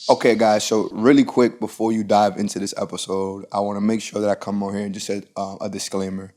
Okay, guys. So really quick before you dive into this episode, I want to make sure that I come on here and just say a disclaimer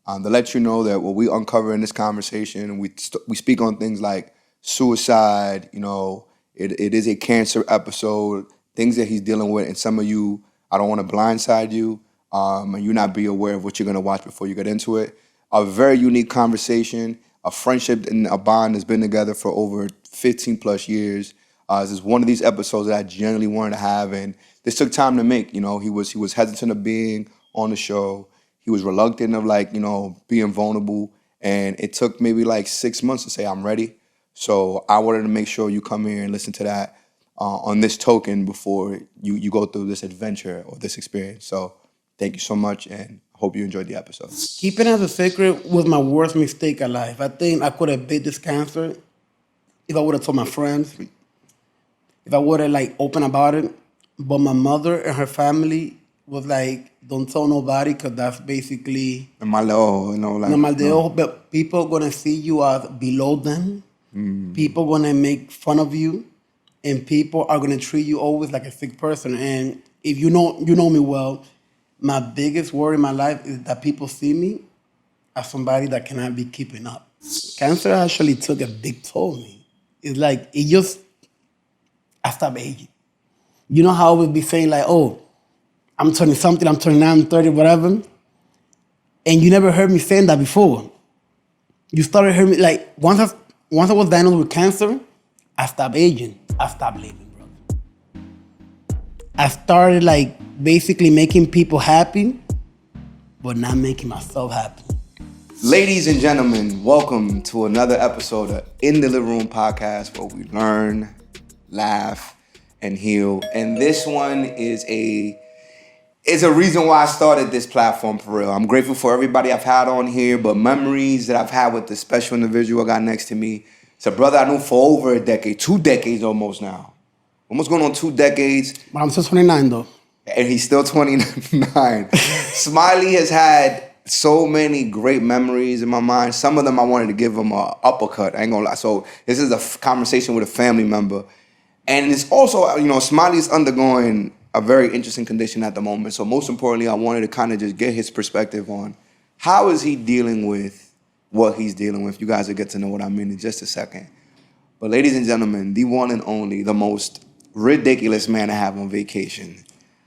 to let you know that what we uncover in this conversation, we speak on things like suicide. It is a cancer episode, things that he's dealing with, and some of you, I don't want to blindside you, and you not be aware of what you're gonna watch before you get into it. A very unique conversation, a friendship and a bond that's been together for over 15 plus years. This is one of these episodes that I genuinely wanted to have, and this took time to make. He was hesitant of being on the show. He was reluctant of being vulnerable, and it took maybe like 6 months to say I'm ready. So I wanted to make sure you come here and listen to that on this token before you go through this adventure or this experience. So thank you so much, and hope you enjoyed the episode. Keeping it as a secret was my worst mistake in life. I think I could have beat this cancer if I would have told my friends, if I would have like open about it. But my mother and her family was like, "Don't tell nobody," because that's basically And my little, normal deal. But people gonna see you as below them. People gonna make fun of you, and people are gonna treat you always like a sick person. And if you know me well, my biggest worry in my life is that people see me as somebody that cannot be keeping up. Cancer actually took a big toll on me. It's like I stopped aging. You know how I would be saying like, "Oh, I'm turning something, I'm turning 9, I'm 30, whatever," and you never heard me saying that before. You started hearing me like once I was diagnosed with cancer, I stopped aging. I stopped living, bro. I started like basically making people happy, but not making myself happy. Ladies and gentlemen, welcome to another episode of In the Living Room podcast, where we learn, laugh, and heal. And this one is a reason why I started this platform for real. I'm grateful for everybody I've had on here, but memories that I've had with the special individual I got next to me. It's a brother I knew for over a decade, 2 decades almost now. Almost going on 2 decades. But I'm still 29 though. And he's still 29. Smiley has had so many great memories in my mind. Some of them I wanted to give him a uppercut. I ain't gonna lie. So this is a conversation with a family member. And it's also, Smiley's undergoing a very interesting condition at the moment. So most importantly, I wanted to kind of just get his perspective on how is he dealing with what he's dealing with. You guys will get to know what I mean in just a second. But ladies and gentlemen, the one and only, the most ridiculous man to have on vacation.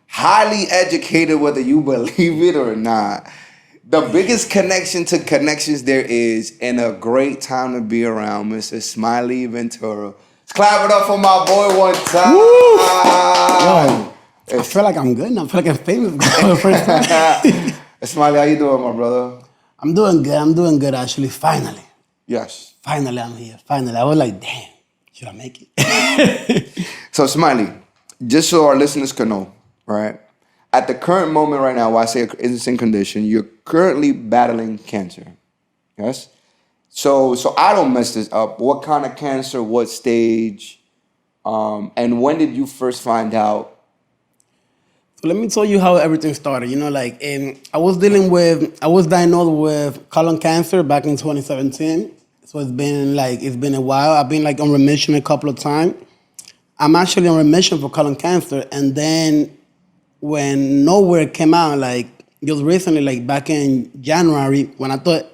Highly educated, whether you believe it or not. The biggest connection to connections there is, and a great time to be around, Mr. Smiley Ventura. Let's clap it up for my boy one time. Yo, I feel like I'm good now. I feel like I'm famous for the first time. Smiley, how you doing, my brother? I'm doing good. I'm doing good, actually. Finally. Yes. Finally, I'm here. Finally. I was like, damn, should I make it? So, Smiley, just so our listeners can know, right? At the current moment right now, while I say innocent condition, you're currently battling cancer. Yes? So I don't mess this up. What kind of cancer, what stage, and when did you first find out? So let me tell you how everything started. I was diagnosed with colon cancer back in 2017. So it's been a while. I've been on remission a couple of times. I'm actually on remission for colon cancer. And then when nowhere came out, just recently, back in January, when I thought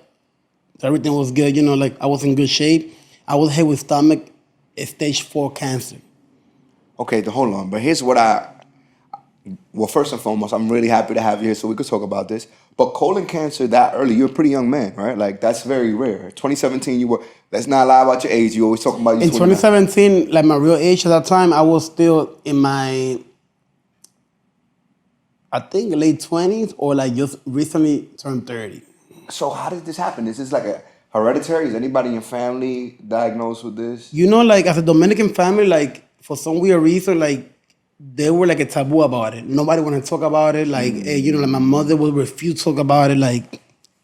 everything was good, I was in good shape, I was hit with stomach stage 4 cancer. Okay, hold on. But here's what well, first and foremost, I'm really happy to have you here so we could talk about this. But colon cancer that early, you're a pretty young man, right? That's very rare. 2017, let's not lie about your age. You always talk about you. In 2017, my real age at that time, I was still in my, I think, late 20s or just recently turned 30. So how did this happen? Is this a hereditary? Is anybody in your family diagnosed with this? As a Dominican family, for some weird reason, they were a taboo about it. Nobody wanted to talk about it. My mother would refuse to talk about it.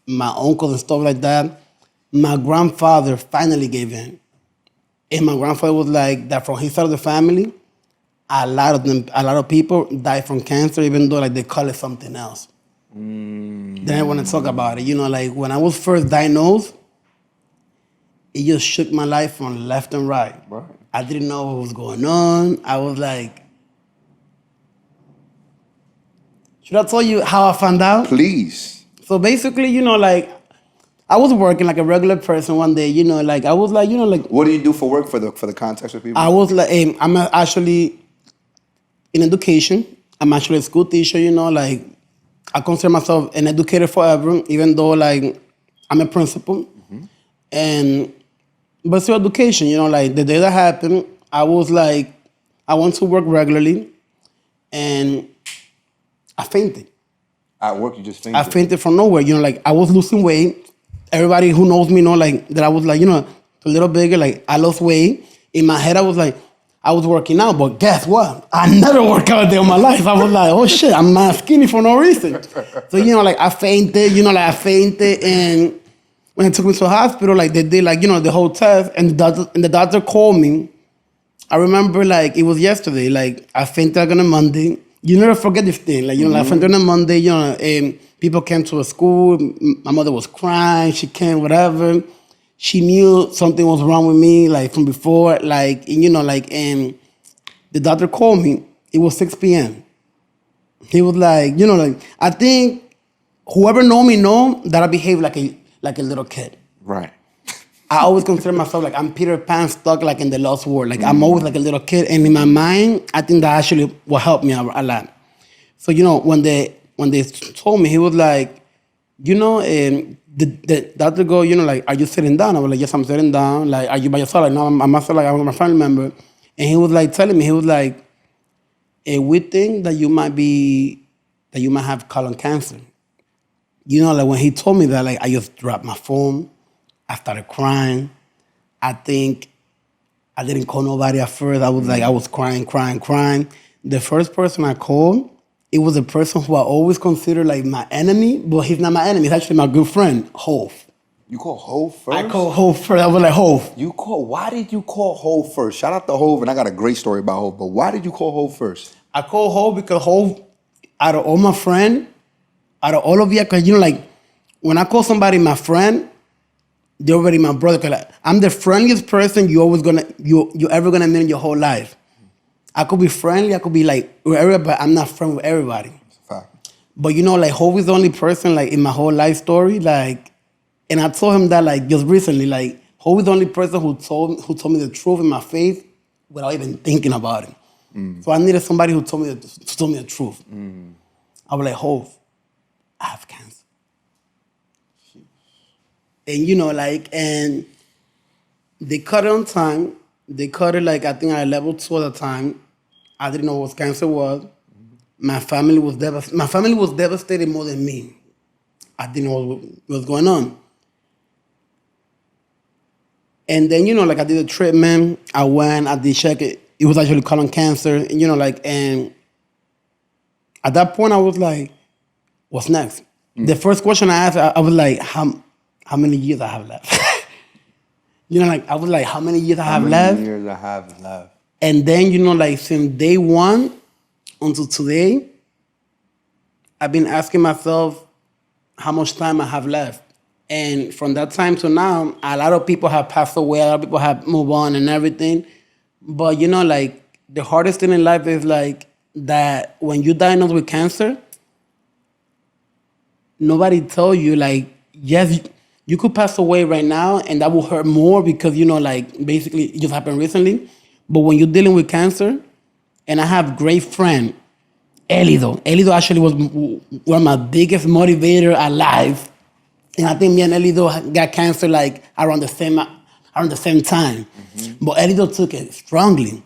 My uncles and stuff like that. My grandfather finally gave in. And my grandfather was that from his side of the family, a lot of people die from cancer, even though they call it something else. They didn't want to talk about it. When I was first diagnosed, it just shook my life from left and right. I didn't know what was going on. I was Should I tell you how I found out? Please. So basically, like I was working like a regular person one day. Like I was like, What do you do for work for the context of people? I was like, actually in education. I'm actually a school teacher. Like I consider myself an educator forever, even though like I'm a principal. And but still education. Like the day that happened, I was like, I went to work regularly, and I fainted. At work, you just fainted. I fainted from nowhere. Like I was losing weight. Everybody who knows me know like that I was like, a little bigger. Like I lost weight. In my head, I was like, I was working out, but guess what? I never worked out a day in my life. I was like, oh shit, I'm not skinny for no reason. So like I fainted. And when they took me to the hospital, like they did like the whole test, and the doctor called me. I remember like it was yesterday. Like I fainted like on a Monday. You never forget this thing. Like like I fainted on a Monday. And people came to a school. My mother was crying. She came, whatever. She knew something was wrong with me, like from before. Like and the doctor called me. It was 6 p.m. He was like, like I think whoever know me know that I behave like a little kid. Right. I always consider myself like I'm Peter Pan stuck like in the lost world. Like I'm always like a little kid, and in my mind, I think that actually will help me a lot. So when they told me, he was like, the doctor go, like, are you sitting down? I was like, yes, I'm sitting down. Like, are you by yourself? Like, no, I'm myself. Like, I'm with my family member. And he was like telling me, he was like, we think that you might have colon cancer. Like when he told me that, like I just dropped my phone. I started crying. I think I didn't call nobody at first. I was like, I was crying. The first person I called, it was a person who I always consider like my enemy, but he's not my enemy. He's actually my good friend, Hove. You call Hove first? I called Hove first. I was like, Hove. Why did you call Hove first? Shout out to Hove, and I got a great story about Hove, but why did you call Hove first? I called Hove because Hove, out of all my friends, out of all of you, because like when I call somebody my friend, they're already my brother. Cause like, I'm the friendliest person you ever gonna meet in your whole life. I could be friendly, I could be like with everybody, but I'm not friends with everybody. That's a fact. But like Hove is the only person like in my whole life story, like, and I told him that like just recently, like Hove is the only person who told me the truth in my face without even thinking about it. So I needed somebody who told me the truth. I was like, Hove, I have cancer. And and they cut it on time. They cut it like I think at level 2 at the time. I didn't know what cancer was. My family was devastated more than me. I didn't know what was going on. And then like I did a treatment. I went. I did check it. It was actually colon cancer. And and at that point I was like, what's next? The first question I asked, I was like, how many years I have left? I was like, how many years I have left? How many years I have left? And then, like since day one until today, I've been asking myself how much time I have left. And from that time to now, a lot of people have passed away, a lot of people have moved on and everything. But, like the hardest thing in life is like that when you're diagnosed with cancer, nobody tell you like, yes, you could pass away right now and that will hurt more because, like basically it just happened recently. But when you're dealing with cancer, and I have a great friend, Elido. Elido actually was one of my biggest motivator alive. And I think me and Elido got cancer like around the same time. But Elido took it strongly.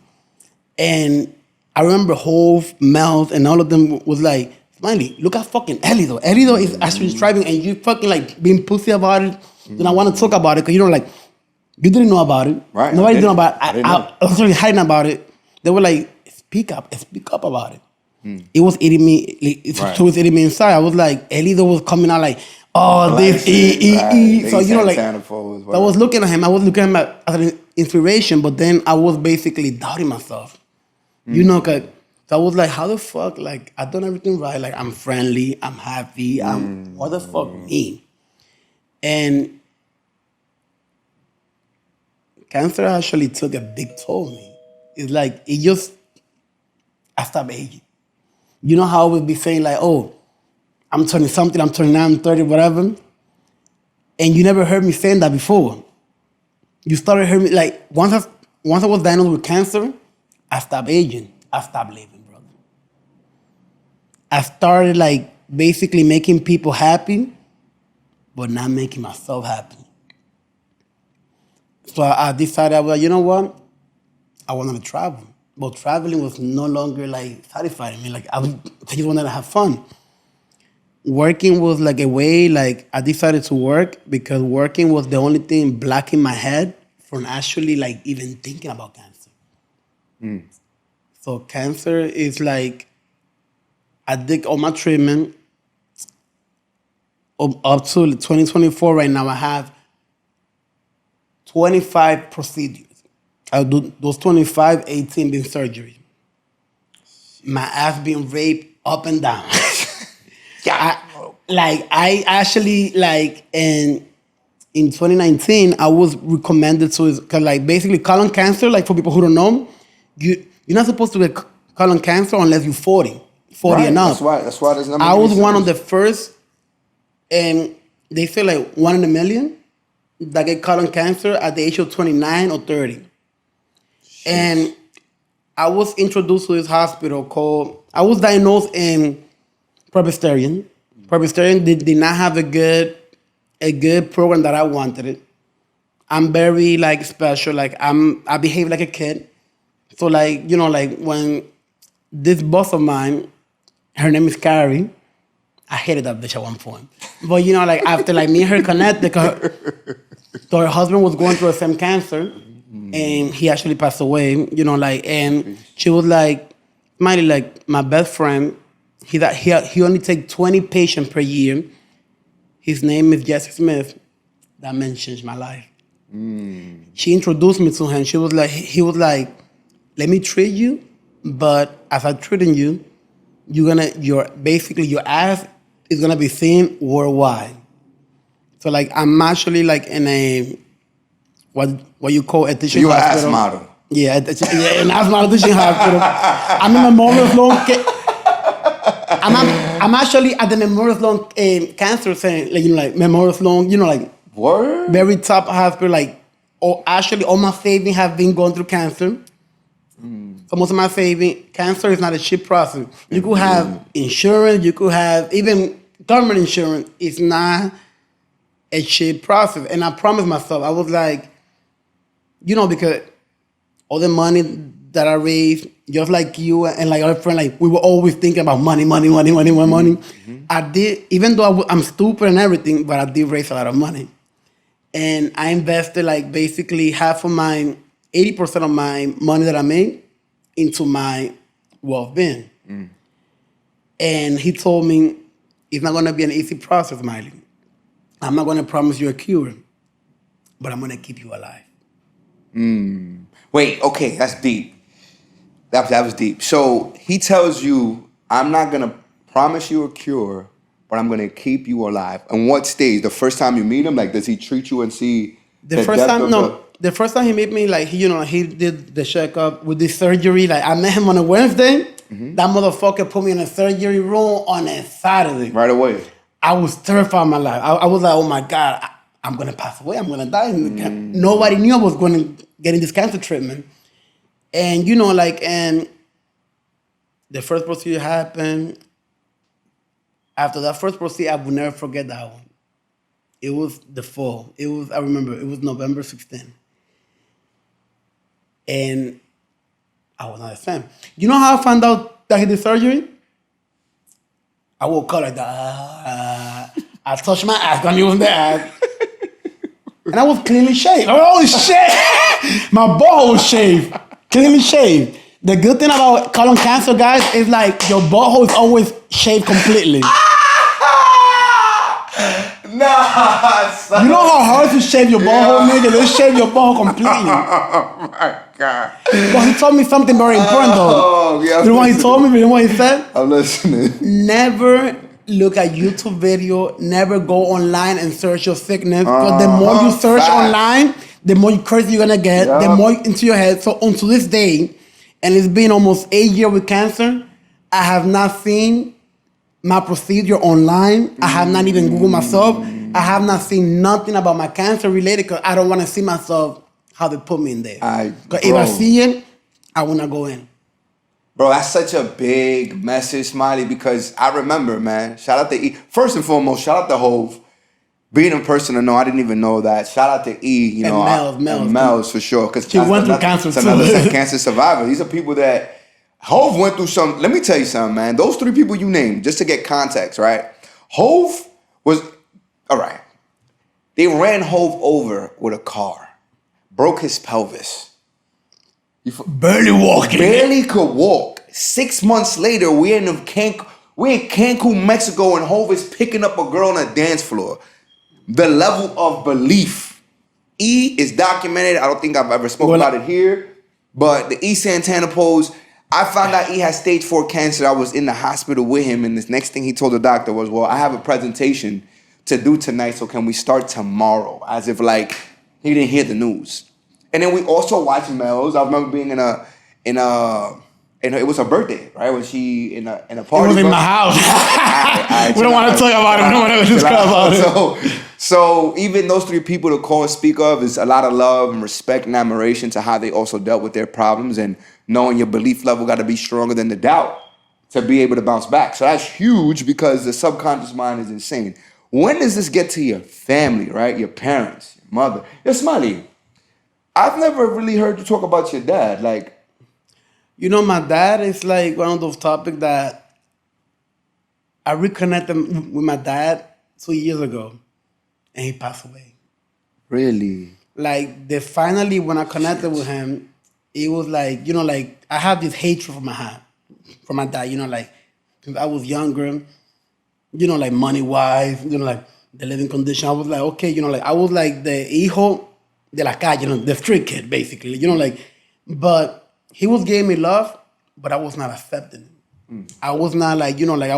And I remember Hove, Mel, and all of them was like, Smiley, look at fucking Elido. Elido is actually striving and you fucking like being pussy about it. Then I want to talk about it because like, you didn't know about it. Right. Nobody didn't know about it. I was really hiding about it. They were like, speak up about it. It was eating me, it was eating me inside. I was like, Elido was coming out like, oh, this, So, like, I was looking at him. I was looking at him as an inspiration, but then I was basically doubting myself. Cause so I was like, how the fuck, like, I've done everything right. Like, I'm friendly, I'm happy, what the fuck me? And cancer actually took a big toll on me. It's like, I stopped aging. You know how I would be saying like, oh, I'm turning something, I'm turning 9, I'm 30, whatever. And you never heard me saying that before. You started hearing me like once I was diagnosed with cancer, I stopped aging. I stopped living, brother. I started like basically making people happy, but not making myself happy. So I decided, I was like, you know what? I wanted to travel. But traveling was no longer like satisfying me. Like I just wanted to have fun. Working was like a way, like I decided to work because working was the only thing blocking my head from actually like even thinking about cancer. So cancer is like, I did all my treatment up to 2024 right now. I have 25 procedures. I do those 25, 18 being surgery. My ass being raped up and down. I actually like in 2019 I was recommended to, because like basically colon cancer, like for people who don't know, you're not supposed to get colon cancer unless you're 40 right. and up. That's why there's not many I was one research. of the first, and they say like 1 in a million that get colon cancer at the age of 29 or 30. And I was introduced to this hospital called, I was diagnosed in Presbyterian. Presbyterian did not have a good program that I wanted it. I'm very like special, like I behave like a kid. So like, you know, like when this boss of mine, her name is Carrie, I hated that bitch at one point. But you know, like after like me and her connected, because her husband was going through the same cancer, and he actually passed away. You know, like, and she was like, Smiley, like my best friend, he only takes 20 patients per year. His name is Jesse Smith. That man changed my life. She introduced me to him. He was like, let me treat you, but as I'm treating you, your ass is gonna be seen worldwide. So like I'm actually like in a what you call a teaching hospital. You're an ass model. Yeah, an ass model teaching hospital. I'm in Memorial Sloan. I'm actually at the Memorial Sloan Cancer Center, like, you know, like Memorial Sloan, you know, like Word? very top hospital. Like, actually, all my savings have been going through cancer. So most of my savings, cancer is not a cheap process. You could have insurance, you could have even government insurance. It's not a cheap process. And I promised myself, I was like, you know, because all the money that I raised, just like you and like our friend, like we were always thinking about money. I did, even though I'm stupid and everything, but I did raise a lot of money. And I invested like basically 80% of my money that I made into my wealth bin. And he told me, it's not gonna be an easy process, Miley. I'm not gonna promise you a cure, but I'm gonna keep you alive. Wait, okay, that's deep. That was deep. So he tells you, I'm not gonna promise you a cure, but I'm gonna keep you alive. And what stage? The first time you meet him, like, does he treat you and see The first time he met me, like he did the checkup with the surgery. Like I met him on a Wednesday. That motherfucker put me in a surgery room on a Saturday. right away? I was terrified of my life. I was like, oh my God, I'm gonna pass away. I'm gonna die. Nobody knew I was going to get in this cancer treatment. And you know, like, and the first procedure happened. After that first procedure, I will never forget that one. It was the fall. I remember, it was November 16th. And I was not the same. You know how I found out that he did surgery? I woke up like that. I touched my ass when he was there. And I was cleanly shaved. Oh, shit! My butthole was shaved. Cleanly shaved. The good thing about colon cancer, guys, is like your butthole is always shaved completely. Nah, son. You know how hard to shave your butthole, nigga? They shave your butthole completely. Oh my God. But he told me something very important, though. Yeah, you know what he told me? You know what he said? I'm listening. Never look at YouTube video. Never go online and search your sickness. Because the more you search online, the more crazy you're going to get, the more into your head. So until this day, and it's been almost 8 years with cancer, I have not seen my procedure online. I have not even Googled myself. I have not seen nothing about my cancer related because I don't want to see myself how they put me in there. Because if I see it, I want to go in. Bro, that's such a big message, Smiley, because I remember, man, shout out to E. First and foremost, shout out to Hove. Being a person to know, I didn't even know that. Shout out to E, you know. And Mel's for sure. Because she went through cancer too. Another cancer survivor. These are people that, Hove went through some, let me tell you something, man. Those 3 people you named, just to get context, right? Hove was, all right. They ran Hove over with a car. Broke his pelvis. Barely walking. Barely could walk. 6 months later, we're in Cancun, Mexico, and Hove is picking up a girl on a dance floor. The level of belief. E is documented. I don't think I've ever spoken about it here. But the E Santana pose, I found out he had stage 4 cancer. I was in the hospital with him, and this next thing he told the doctor was, well, I have a presentation to do tonight, so can we start tomorrow? As if like he didn't hear the news. And then we also watched Mel's. I remember being in a it was her birthday, right? When she in a party. It was in my house. We don't want to talk about it. We don't want to discuss about it. So even those 3 people to call and speak of is a lot of love and respect and admiration to how they also dealt with their problems, and knowing your belief level got to be stronger than the doubt to be able to bounce back. So that's huge because the subconscious mind is insane. When does this get to your family, right? Your parents, your mother. Yeah, Smiley, I've never really heard you talk about your dad. Like, you know, my dad is like one of those topics that I reconnected with my dad 2 years ago, and he passed away. Really? Like, finally, when I connected with him, it was like, you know, like, I have this hatred for my dad, you know, like, since I was younger, you know, like, money-wise, you know, like, the living condition. I was like, okay, you know, like, I was like the hijo de la calle, you know, the street kid, basically, you know, like, but he was giving me love, but I was not accepting it. I was not like, you know, like,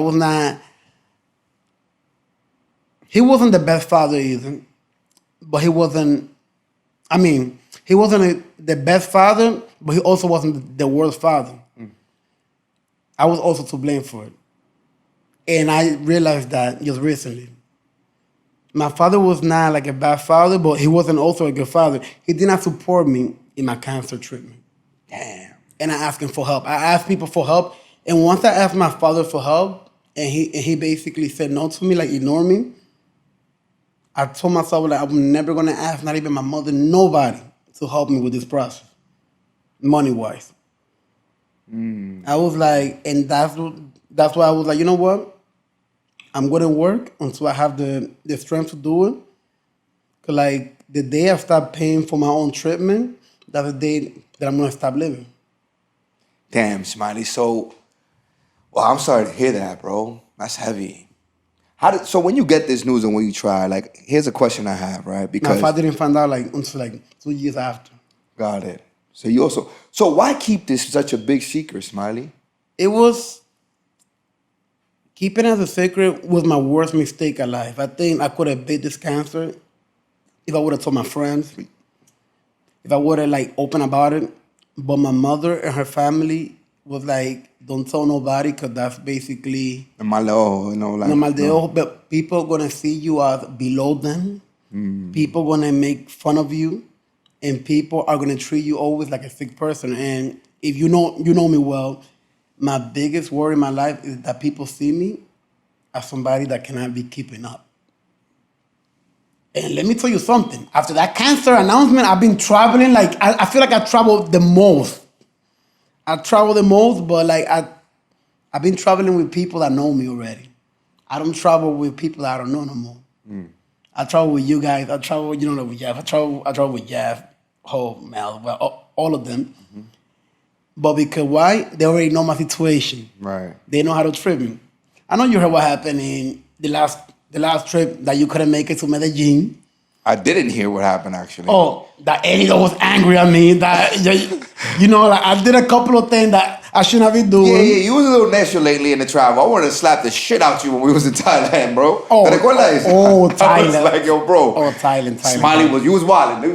he wasn't the best father either, but he wasn't the best father, but he also wasn't the worst father. I was also to blame for it. And I realized that just recently. My father was not like a bad father, but he wasn't also a good father. He did not support me in my cancer treatment. Damn. And I asked him for help. I asked people for help. And once I asked my father for help, and he basically said no to me, like ignore me, I told myself like I'm never gonna ask, not even my mother, nobody, to help me with this process, money-wise. I was like, and that's why I was like, you know what? I'm gonna work until I have the strength to do it. Cause like the day I start paying for my own treatment, that's the day that I'm gonna stop living. Damn, Smiley. So, well, I'm sorry to hear that, bro. That's heavy. So when you get this news and when you try, like, here's a question I have, right? Because my father didn't find out like until like 2 years after. Got it. So why keep this such a big secret, Smiley? It was keeping it as a secret was my worst mistake in life. I think I could have beat this cancer if I would have told my friends, if I would have like open about it. But my mother and her family was like, don't tell nobody, because that's basically no mal de ojo, you know, like no mal de ojo, but people gonna see you as below them. People gonna make fun of you, and people are gonna treat you always like a sick person. And if you know me well, my biggest worry in my life is that people see me as somebody that cannot be keeping up. And let me tell you something. After that cancer announcement, I've been traveling. Like, I feel like I traveled the most. But like I've been traveling with people that know me already. I don't travel with people that I don't know no more. I travel with you guys. I travel, you know, with Jeff. I travel with Jeff, Mel, well, all of them. But because why? They already know my situation. Right. They know how to treat me. I know you heard what happened in the last trip that you couldn't make it to Medellin. I didn't hear what happened actually. Oh, that Elio was angry at me. That you know, like I did a couple of things that I shouldn't be doing. Yeah, you was a little nasty lately in the travel. I wanted to slap the shit out you when we was in Thailand, bro. Oh, ¿Te recuerdas? oh, I Thailand. was like, yo, bro. Oh, Thailand. Smiley was, you was wilding.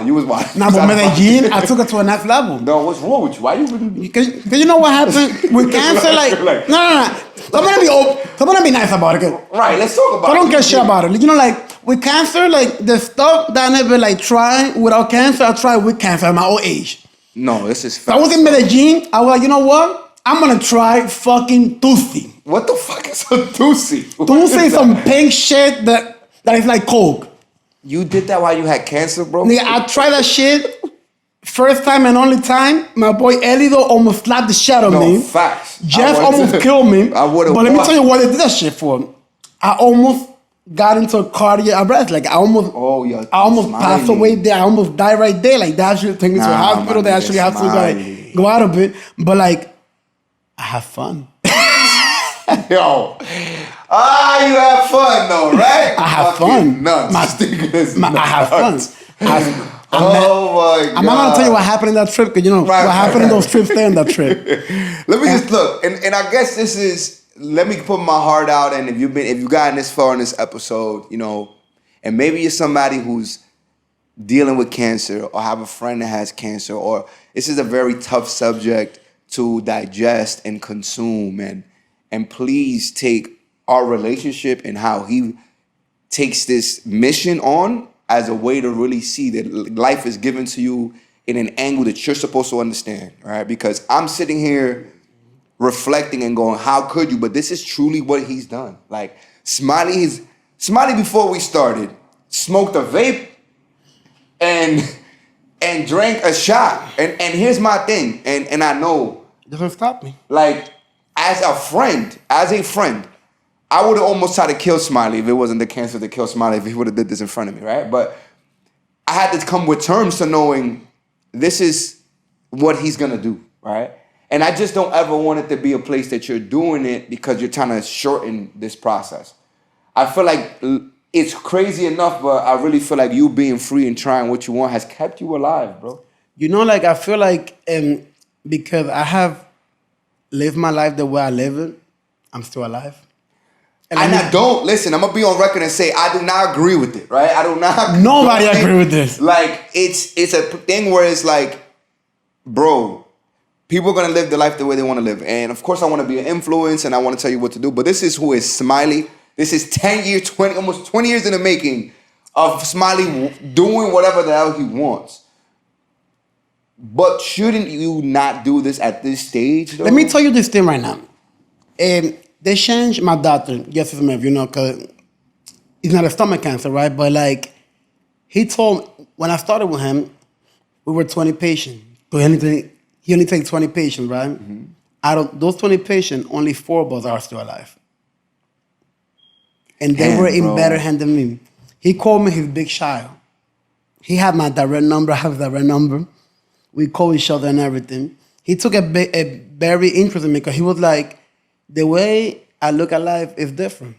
You was wilding. Nah, but Medellin, I took it to a next level. No, what's wrong with you? Why you really? Because you know what happened with cancer? Like, no. So I'm gonna be nice about it. Right, let's talk about it. I don't care shit about it. You know, like with cancer, like the stuff that I never like tried without cancer, I tried with cancer at my old age. No, this is So fact. I was in Medellin. I was like, you know what? I'm gonna try fucking Tusi. What the fuck is a Tusi? Tusi is some pink shit that is like coke. You did that while you had cancer, bro? Nigga, I tried that shit. First time and only time, my boy Elido almost slapped the shit out of me. No, facts. Jeff almost killed me. I would've But let me watched. tell you what they did that shit for. I almost got into a cardiac arrest. Like I almost passed away there. I almost died right there. Like they actually take me to a hospital. They actually have to like, go out of it. But like, I have fun. Yo. You have fun though, right? I have Fucking fun. Nuts. I have fun. Oh my God. I'm not gonna tell you what happened in that trip, because you know what happened in those trips there in that trip. Let me just look, and I guess this is. Let me put my heart out, and if you gotten this far in this episode, you know, and maybe you're somebody who's dealing with cancer or have a friend that has cancer, or this is a very tough subject to digest and consume, and please take our relationship and how he takes this mission on as a way to really see that life is given to you in an angle that you're supposed to understand, right? Because I'm sitting here reflecting and going, how could you? But this is truly what he's done. Like Smiley before we started, smoked a vape and drank a shot. And here's my thing, and I know Doesn't stop me. like as a friend, I would have almost tried to kill Smiley if it wasn't the cancer that killed Smiley, if he would have did this in front of me, right? But I had to come with terms to knowing this is what he's gonna do, right? And I just don't ever want it to be a place that you're doing it because you're trying to shorten this process. I feel like it's crazy enough, but I really feel like you being free and trying what you want has kept you alive, bro. You know, like I feel like because I have lived my life the way I live it, I'm still alive. And I don't, listen, I'm going to be on record and say I do not agree with it, right? I do not. Nobody agree with this. Like, it's a thing where it's like, bro, people are going to live their life the way they want to live. And of course, I want to be an influence and I want to tell you what to do. But this is who is Smiley. This is 10 years, almost 20 years in the making of Smiley doing whatever the hell he wants. But shouldn't you not do this at this stage, though? Let me tell you this thing right now. They changed my doctor, Jesse Smith, you know, because it's not a stomach cancer, right? But like, he told, when I started with him, we were 20 patients. So he only takes 20 patients, right? Mm-hmm. Out of those 20 patients, only 4 of us are still alive. And they were in better hands than me. He called me his big child. He had my direct number, I have his direct number. We call each other and everything. He took a very interest in me because he was like, the way I look at life is different.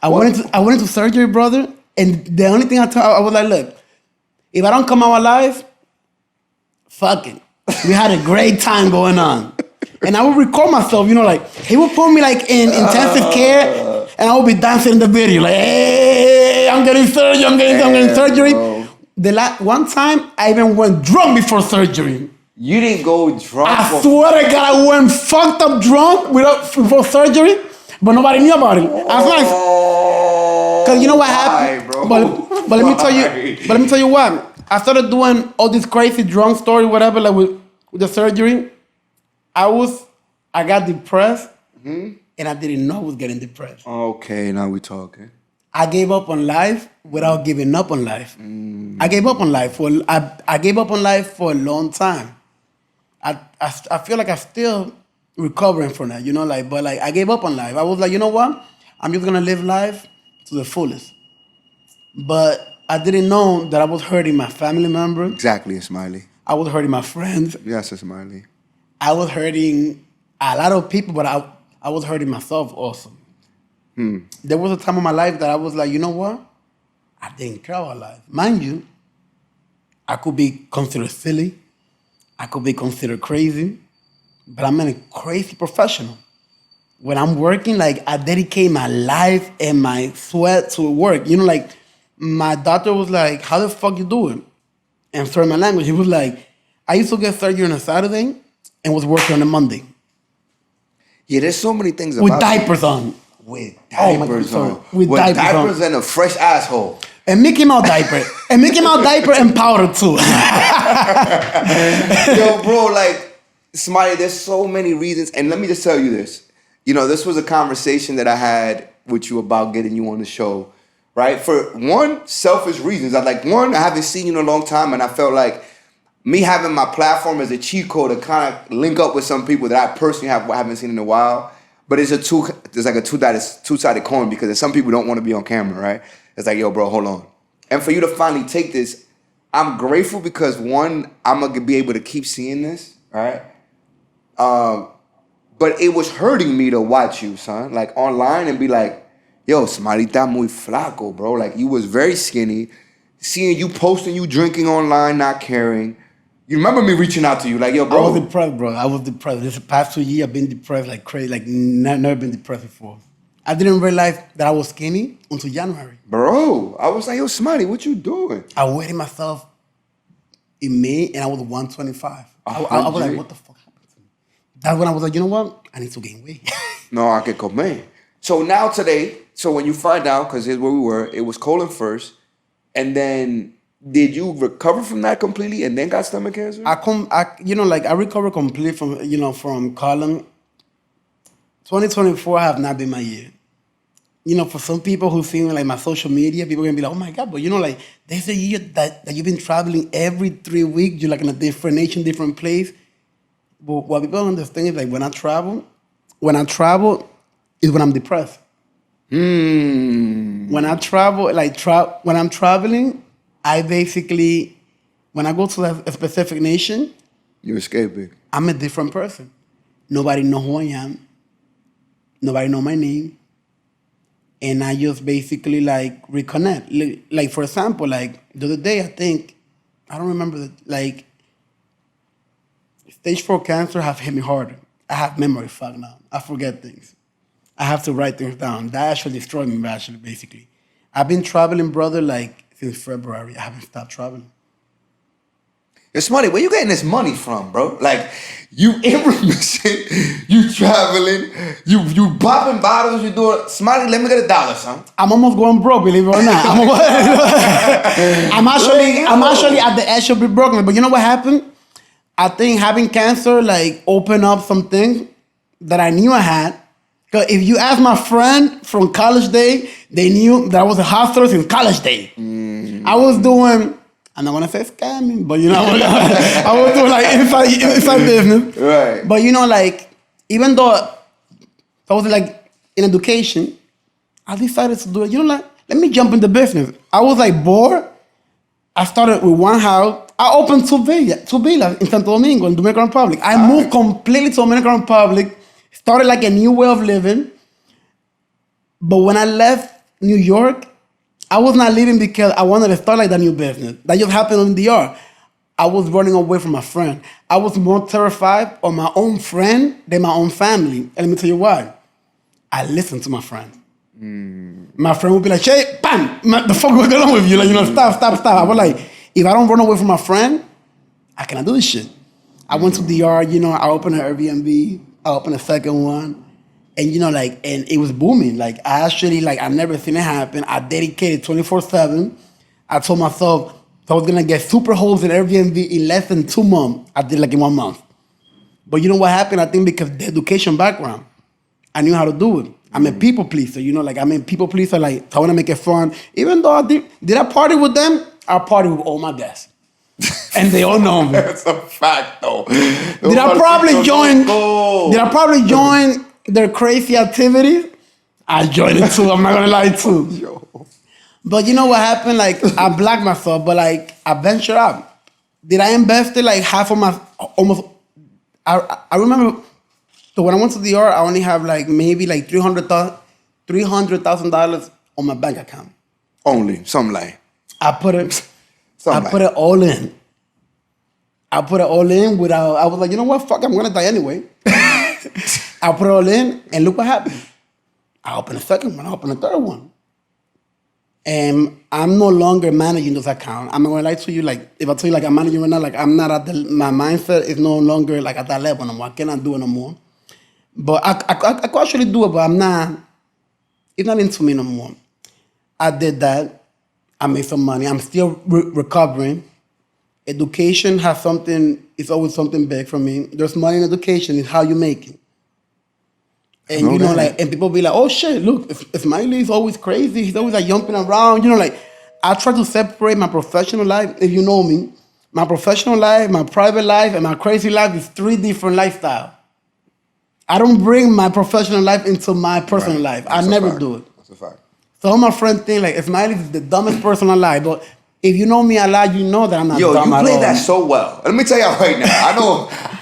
I went into surgery, brother, and the only thing I was like, look, if I don't come out alive, fuck it. We had a great time going on. And I would record myself, you know, like, he would put me like in intensive care, and I would be dancing in the video, like, hey, I'm getting surgery, I'm getting surgery. One time, I even went drunk before surgery. You didn't go drunk? I swear to God, I went fucked up drunk before surgery, but nobody knew about it. I was like, because you know what happened? Bro? But let me tell you what. I started doing all this crazy drunk story, whatever, like with the surgery. I got depressed, and I didn't know I was getting depressed. Okay, now we talking. I gave up on life without giving up on life. I gave up on life I gave up on life for a long time. I feel like I'm still recovering from that, you know, like, but like I gave up on life. I was like, you know what? I'm just gonna live life to the fullest. But I didn't know that I was hurting my family members. Exactly, Smiley. I was hurting my friends. Yes, Smiley. I was hurting a lot of people, but I was hurting myself also. There was a time in my life that I was like, you know what? I didn't care about life. Mind you, I could be considered silly. I could be considered crazy. But I'm a crazy professional. When I'm working, like I dedicate my life and my sweat to work. You know, like my doctor was like, "How the fuck you doing?" And sorry my language, he was like, "I used to get surgery on a Saturday and was working on a Monday Yeah, there's so many things with about diapers on, with Oh my diapers God, on. sorry. With diapers on. And a fresh asshole. and Mickey Mouse diaper, and powder too." Yo, bro, like, Smiley, there's so many reasons. And let me just tell you this. You know, this was a conversation that I had with you about getting you on the show, right? For one, selfish reasons. I haven't seen you in a long time, and I felt like me having my platform as a cheat code to kind of link up with some people that I personally haven't seen in a while. But there's like a two-sided coin, because there's some people who don't want to be on camera, right? It's like, yo, bro, hold on. And for you to finally take this, I'm grateful because, one, I'm going to be able to keep seeing this, right? But it was hurting me to watch you, son, like online, and be like, yo, Smiley está muy flaco, bro. Like, you was very skinny. Seeing you posting, you drinking online, not caring. You remember me reaching out to you, like, yo, bro. I was depressed, bro. I was depressed. This past 2 years, I've been depressed like crazy, like never been depressed before. I didn't realize that I was skinny until January. Bro, I was like, yo, Smiley, what you doing? I weighed myself in May, and I was 125. I was like, what the fuck happened to me? That's when I was like, you know what? I need to gain weight. No, I can comer. So now today, so when you find out, because here's where we were, it was colon first, and then did you recover from that completely and then got stomach cancer? I recovered completely from colon. 2024 have not been my year. For some people who see like my social media, people are gonna be like, oh my God, but like there's a year that you've been traveling every 3 weeks, you're like in a different nation, different place. But what people don't understand is like when I travel is when I'm depressed. When I travel, when I'm traveling, I basically, when I go to a specific nation, You're escaping. I'm a different person. Nobody know who I am. Nobody know my name. And I just basically like reconnect. Like for example, like the other day, I don't remember, stage 4 cancer have hit me hard. I have memory fog now. I forget things. I have to write things down. That actually destroyed me, basically. I've been traveling, brother, like since February. I haven't stopped traveling. It's money. Where you getting this money from, bro? Like, you in remission, you traveling, you popping bottles, you doing. Smiley, let me get $1, son. I'm almost going broke, believe it or not. I'm actually at the edge of being broke. But you know what happened? I think having cancer like opened up some things that I knew I had. Because if you ask my friend from college day, they knew that I was a hustler since college day. I was doing, I'm not gonna say scamming, but I was doing like inside business. Right. But like, even though I was like in education, I decided to do it. Let me jump into business. I was like bored. I started with one house. I opened two villas in Santo Domingo, in Dominican Republic. I moved completely to Dominican Republic, started like a new way of living. But when I left New York, I was not leaving because I wanted to start like that new business. That just happened in DR. I was running away from my friend. I was more terrified of my own friend than my own family. And let me tell you why. I listened to my friend. My friend would be like, "Hey, bam, the fuck was going on with you? Like, stop. I was like, if I don't run away from my friend, I cannot do this shit." I went to DR, I opened an Airbnb, I opened a second one. And and it was booming. Like I actually, I never seen it happen. I dedicated 24/7. I told myself I was gonna get super holes in Airbnb in less than 2 months. I did like in 1 month. But you know what happened? I think because the education background, I knew how to do it. I'm a people pleaser, I'm a people pleaser, so I wanna make it fun. Even though I did I party with them? I party with all my guests. And they all know me. That's a fact though. Did I probably join their crazy activities? I joined it too. I'm not gonna lie too. Yo. But you know what happened? Like I blacked myself, but I ventured out. Did I invest half of my almost? I remember. So when I went to DR, I only have maybe $300,000 on my bank account. only. Something like. I put it Something put like. it all in. I put it all in without. I was like, you know what? Fuck, I'm gonna die anyway. I put it all in, and look what happened. I opened a second one. I opened a third one, and I'm no longer managing those accounts. I'm gonna lie to you. Like, if I tell you, like, I'm managing right now, like, I'm not at my mindset is no longer like at that level no more. I cannot do it no more. But I could actually do it, but I'm not. It's not into me no more. I did that. I made some money. I'm still recovering. Education has something. It's always something big for me. There's money in education. It's how you make it. And know you know, that. like, and people be like, "Oh shit, look, Smiley is always crazy. He's always like jumping around." You know, like, I try to separate my professional life. If you know me, my professional life, my private life, and my crazy life is 3 different lifestyles. I don't bring my professional life into my personal Right. life. I That's a never fact. do it. That's a fact. So all my friends think like Smiley is the dumbest person alive. But if you know me a lot, you know that I'm not Yo, dumb you at play all. that so well. Let me tell y'all right now.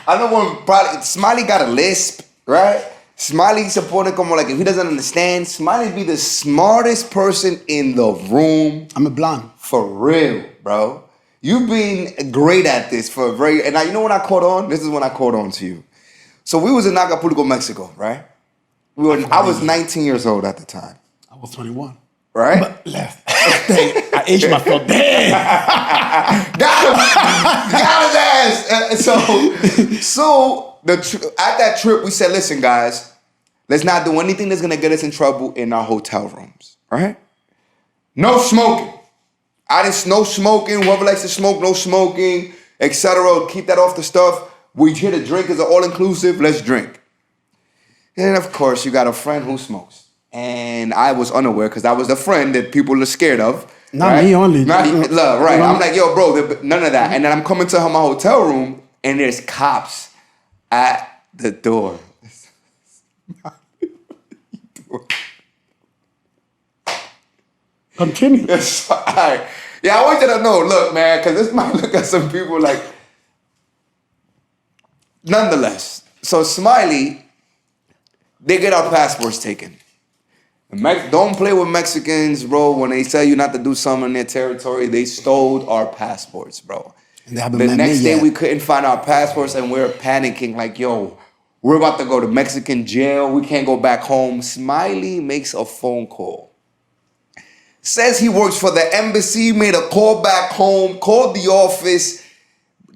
I know when probably Smiley got a lisp, right? Smiley supporting como like if he doesn't understand, Smiley be the smartest person in the room. I'm a blonde. For real, bro. You've been great at this for a very and now you know when I caught on? This is when I caught on to you. So we was in Acapulco, Mexico, right? I was 19 years old at the time. I was 21. Right? But left. I aged myself. Damn. got his ass. At that trip, we said, listen, guys, let's not do anything that's gonna get us in trouble in our hotel rooms. All right? No smoking. No smoking. Whoever likes to smoke, no smoking, etc. Keep that off the stuff. We here to drink as an all-inclusive. Let's drink. And of course, you got a friend who smokes. And I was unaware because I was the friend that people are scared of. Not right? me only. Not love, right. I'm like, yo, bro, none of that. And then I'm coming to my hotel room and there's cops at the door. Continue. Yes, all right. Yeah, I want you to know, look, man, because this might look at some people like. Nonetheless, so Smiley, they get our passports taken. Don't play with Mexicans, bro. When they tell you not to do something in their territory, they stole our passports, bro. And they haven't The met next me day, yet. we couldn't find our passports, and we're panicking like, yo, we're about to go to Mexican jail. We can't go back home. Smiley makes a phone call. Says he works for the embassy, made a call back home, called the office.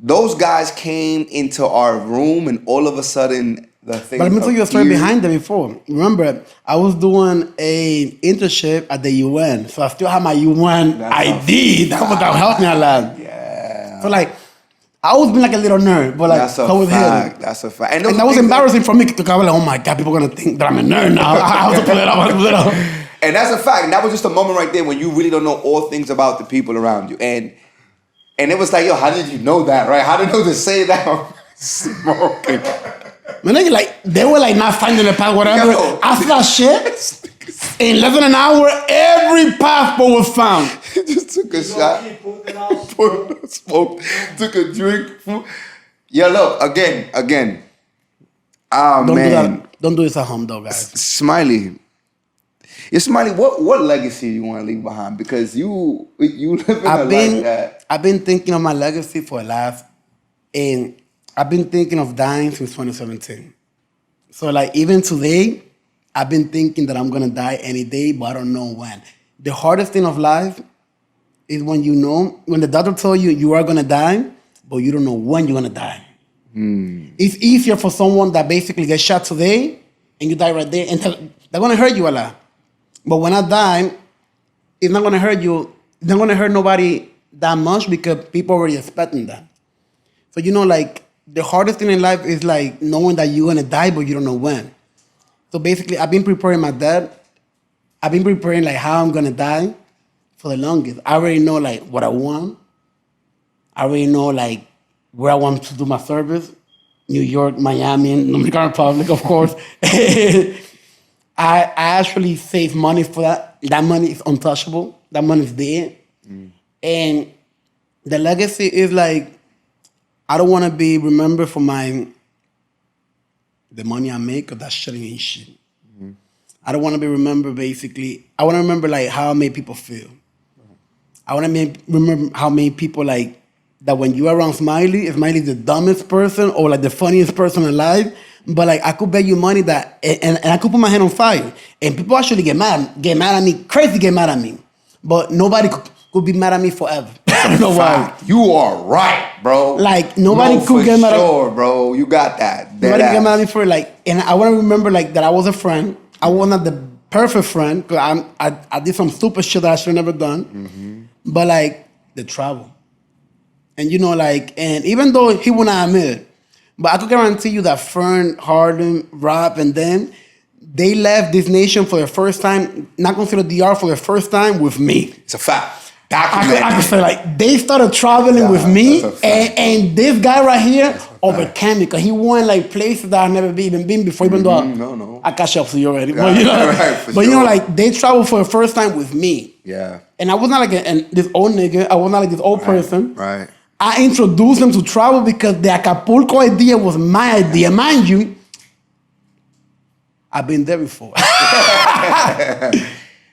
Those guys came into our room, and all of a sudden, the thing. But let me tell you a story appeared. behind that before. Remember, I was doing a internship at the UN, so I still have my UN That's ID. That would help me a lot. Yeah. So like, I always been like a little nerd, but like, That's a so was fact. him. That's a fact. And that was embarrassing for me because I was like, oh my God, people are gonna think that I'm a nerd now. I have to pull it up. I have to pull it up. And that's a fact. And that was just a moment right there when you really don't know all things about the people around you. And it was like, yo, how did you know that, right? How did you know to say that? Smoking. Man, nigga, like, they were like not finding the pass, whatever. Yo. After that shit, in less than an hour, every passport was found. He just took a shot. Smoked, took a drink. Yeah, look, again. Oh, Don't do man. that. Don't do this at home, though, guys. Smiley. Yeah, Smiley, what legacy you want to leave behind? Because you live in a life that. I've been thinking of my legacy for a last, and I've been thinking of dying since 2017. So like even today, I've been thinking that I'm gonna die any day, but I don't know when. The hardest thing of life is when you know, when the doctor told you you are gonna die, but you don't know when you're gonna die. It's easier for someone that basically gets shot today and you die right there, and they're gonna hurt you a lot. But when I die, it's not gonna hurt you. It's not gonna hurt nobody that much because people already expecting that. So you know, like the hardest thing in life is like knowing that you're gonna die, but you don't know when. So basically, I've been preparing my dad. I've been preparing like how I'm gonna die for the longest. I already know like what I want. I already know like where I want to do my service. New York, Miami, Dominican Republic, of course. I actually save money for that. That money is untouchable. That money is there. And the legacy is like, I don't want to be remembered for the money I make, because that shit ain't shit. I don't want to be remembered basically. I want to remember like how I made people feel. I want to remember how many people like that when you are around Smiley's the dumbest person or like the funniest person alive. But like I could bet you money that, and I could put my hand on fire, and people actually get mad at me, crazy get mad at me. But nobody could be mad at me forever. I don't know why. You are right, bro. Like nobody could get mad at me. Sure, bro. You got that. Nobody could get mad at me for it. Like, and I want to remember like that I was a friend. I was not the perfect friend because I did some stupid shit that I should have never done. Mm-hmm. But like the travel, and you know, like, and even though he would not admit it, but I could guarantee you that Fern, Harden, Rob, and them, they left this nation for the first time, not consider DR for the first time with me. It's a fact. I could say like they started traveling with me, and this guy right here overcame me because he went like places that I've never even been before. Even though I catch up to you already, but you know, you know, like they traveled for the first time with me. Yeah, and I was not like this old nigga. I was not like this old person. Right. I introduced them to travel because the Acapulco idea was my idea, mind you. I've been there before.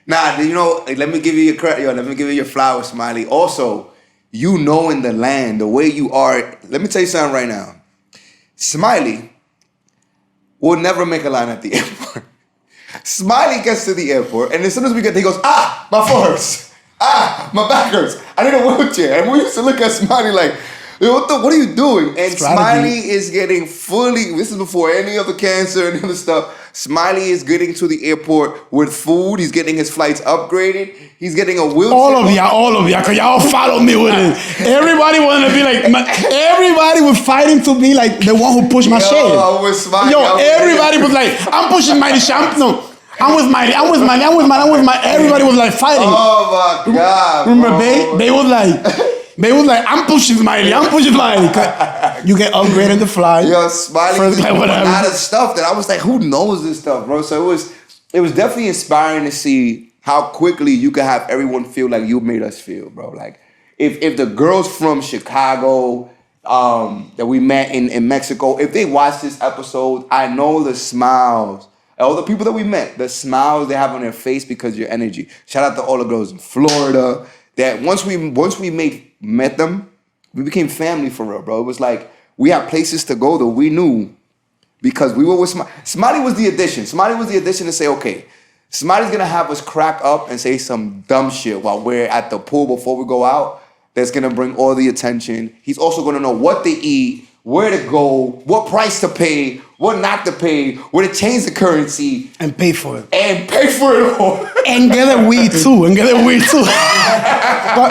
Nah, you know, let me give you your credit, let me give you your flowers, Smiley. Also, you knowing the land, the way you are. Let me tell you something right now. Smiley will never make a line at the airport. Smiley gets to the airport, and as soon as we get there, he goes, my foot hurts. My back hurts. I need a wheelchair. And we used to look at Smiley like, what are you doing? And Smiley is getting fully, this is before any other cancer and other stuff. Smiley is getting to the airport with food. He's getting his flights upgraded. He's getting a wheelchair. All of y'all, because y'all follow me with it. Everybody wanted to be like, everybody was fighting to be like the one who pushed my shit. I was Smiley. Everybody was like, I'm pushing Mighty Champ. No. I'm with Mighty. Everybody was like fighting. Oh my God. Remember, they was like, I'm pushing Smiley. You get upgraded to fly. Yo, Smiley was a lot of stuff that I was like, who knows this stuff, bro? So it was definitely inspiring to see how quickly you could have everyone feel like you made us feel, bro. Like if the girls from Chicago that we met in Mexico, if they watch this episode, I know the smiles. All the people that we met, the smiles they have on their face because of your energy. Shout out to all the girls in Florida. That once we met them, we became family for real, bro. It was like we had places to go that we knew because we were with Smiley. Smiley was the addition. Smiley was the addition to say, okay, Smiley's gonna have us crack up and say some dumb shit while we're at the pool before we go out. That's gonna bring all the attention. He's also gonna know what to eat, where to go, what price to pay, what not to pay, where to change the currency. And pay for it. And pay for it all. And get a weed too. But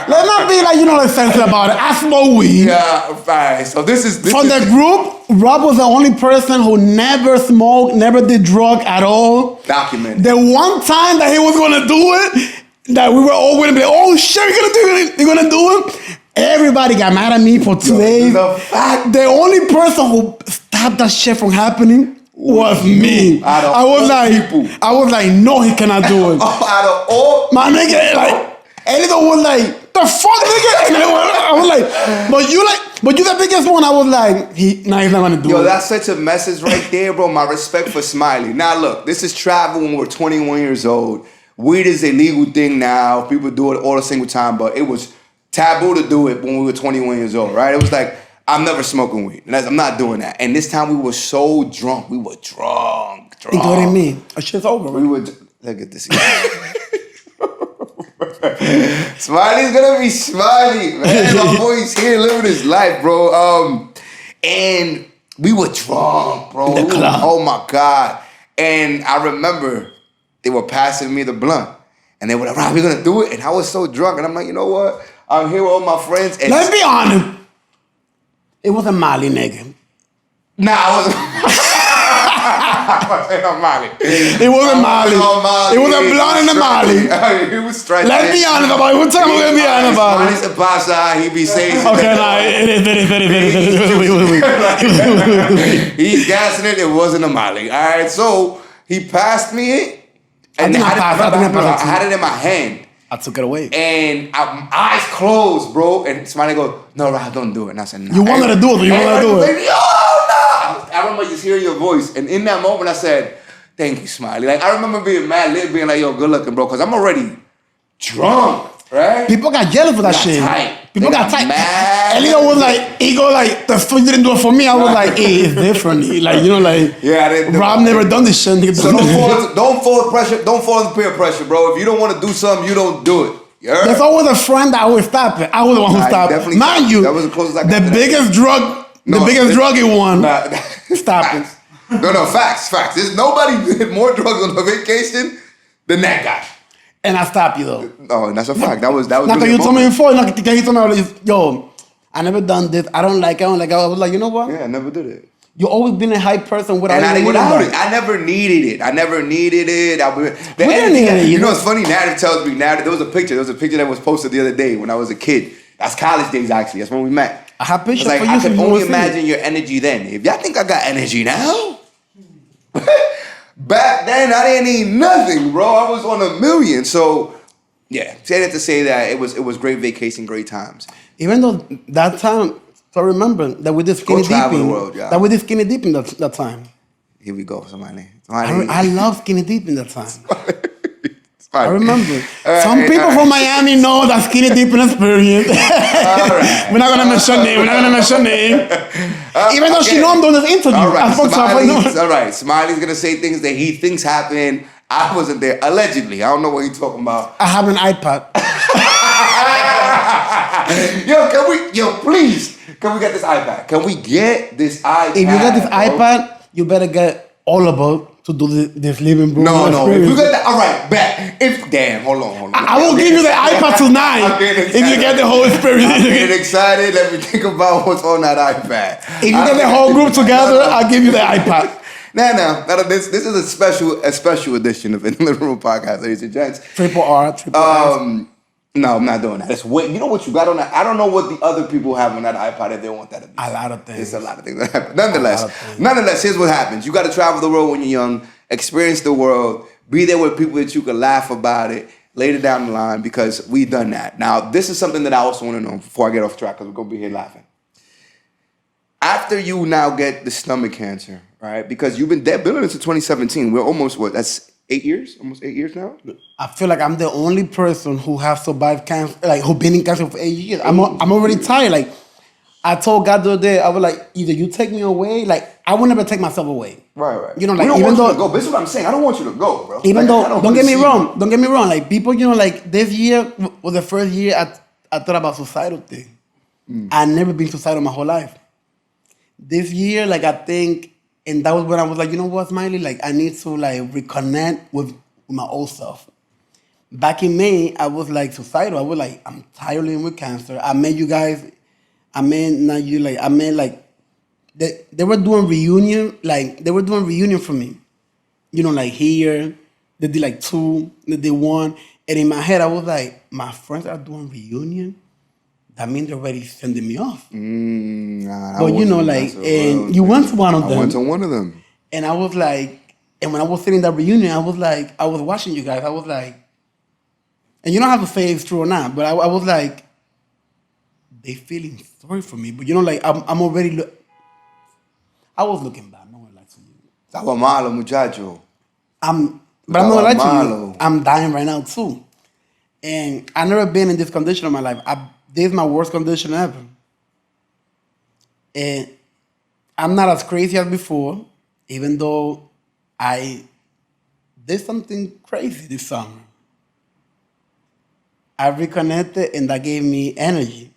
let's not be like, like sensitive about it. I smoke weed. Yeah, fine. So this is from the group, Rob was the only person who never smoked, never did drug at all. Documented. The one time that he was gonna do it, that we were all gonna be like, oh shit, you're gonna do it. Everybody got mad at me for 2 days. The only person who stopped that shit from happening was me. I was like, no, he cannot do it. Out of all my nigga, like, Elito was like, the fuck, nigga? And I was like, but you the biggest one. I was like, he's not gonna do it. Yo, that's such a message right there, bro. My respect for Smiley. Now look, this is travel when we're 21 years old. Weed is a legal thing now. People do it all the single time, but it was taboo to do it when we were 21 years old, right? It was like, I'm never smoking weed. I'm not doing that. And this time we were so drunk. We were drunk. Including me. Shit's over. We were, look at this. Smiley's gonna be Smiley, man. My boy's here living his life, bro. And we were drunk, bro. Oh my God. And I remember they were passing me the blunt. And they were like, Rob, we're gonna do it. And I was so drunk. And I'm like, you know what? I'm here with all my friends. And let's be honest. It was a Mali, nigga. Nah, I wasn't. No Mali. It wasn't Mali. It was a blonde and a Mali. He was stretching. Let's be honest about it. What time we're gonna be honest about it? Mali's a pasa. He be saying. Okay, nah, it is. He's gassing it. It wasn't a Mali. All right, so he passed me it, and I had it in my hand. I took it away. And eyes closed, bro. And Smiley goes, no, Rob, don't do it. And I said, no. You wanted to do it. Like, yo, no. I remember just hearing your voice. And in that moment, I said, thank you, Smiley. Like, I remember being mad lit, being like, yo, good looking, bro. Because I'm already drunk. Right? People got jealous for that shit. People got tight. Mad. Elio was like, the fool didn't do it for me. I was like, hey, it's different. Like, Rob never done this shit. So don't fall pressure. Don't fall into peer pressure, bro. If you don't want to do something, you don't do it. There's always a friend that always stop it. I was the one who stopped it. Mind you, that was the closest I got. The biggest drug he won. Stop it. No, facts. There's nobody did more drugs on a vacation than that guy. And I stopped you though. Oh, and that's a fact. That was. Not that you told me before. Not that you told me, yo, I never done this. I don't like it. I was like, you know what? Yeah, I never did it. You always been a hype person without it. I never needed it. You know what's funny? Narrative tells me there was a picture. There was a picture that was posted the other day when I was a kid. That's college days actually. That's when we met. I have pictures like, for you. I can only imagine your energy then. If y'all think I got energy now, back then I didn't need nothing, bro. I was on a million. So yeah, say that to say that it was great vacation, great times. Even though that time. So remember that we did skinny dipping. That we did skinny dipping that time. Here we go, somebody. I love skinny dipping that time. I remember. Some people from Miami know that skinny dipping experience. Right. We're not gonna mention name. Even though she know I'm doing this interview. All right. Smiley's gonna say things that he thinks happened. I wasn't there. Allegedly. I don't know what he's talking about. I have an iPad. Please. Can we get this iPad? Can we get this iPad? If you get this iPad, you better get all about to do this living room. No. If you get that, all right, bet. Hold on. I will give you the iPad tonight if you get the whole experience. I'm getting excited. Let me think about what's on that iPad. If you get the whole group together, I'll give you the iPad. Now, this is a special edition of In the Living Room Podcast, ladies and gents. Triple R. No, I'm not doing that. You know what you got on that? I don't know what the other people have on that iPad if they want that. A lot of things. It's a lot of things that happen. Nonetheless, here's what happens. You got to travel the world when you're young, experience the world, be there with people that you can laugh about it later down the line because we've done that. Now, this is something that I also want to know before I get off track because we're going to be here laughing. After you now get the stomach cancer, right? Because you've been building it since 2017. We're almost, that's 8 years? Almost 8 years now? I feel like I'm the only person who has survived cancer, like who been in cancer for 8 years. I'm already tired. Like I told God the other day, I was like, either you take me away, like I would never take myself away. Right. You know, like we don't even want though you to go. This is what I'm saying. I don't want you to go, bro. Even though, don't get me wrong. Like people, like this year was the first year I thought about suicidal thing. I've never been suicidal my whole life. This year, like I think. And that was when I was like, you know what, Smiley? Like, I need to, like, reconnect with my old self. Back in May, I was, like, suicidal. I was like, I'm tired of living with cancer. I met you guys. They were doing reunion. Like, they were doing reunion for me. You know, like, here. They did, like, 2. They did 1. And in my head, I was like, my friends are doing reunion? That means they're already sending me off. But you know, like, and you went to one of them. I went to one of them. And I was like, and when I was sitting in that reunion, I was like, I was watching you guys. I was like, and you don't have to say it's true or not, but I was like, they feeling sorry for me. But you know, like, I'm already, I was looking bad. No one likes you. Estaba malo, muchacho. But I'm not gonna lie to you. I'm dying right now too. And I've never been in this condition in my life. This is my worst condition ever. And I'm not as crazy as before, even though I did something crazy this summer. I reconnected and that gave me energy.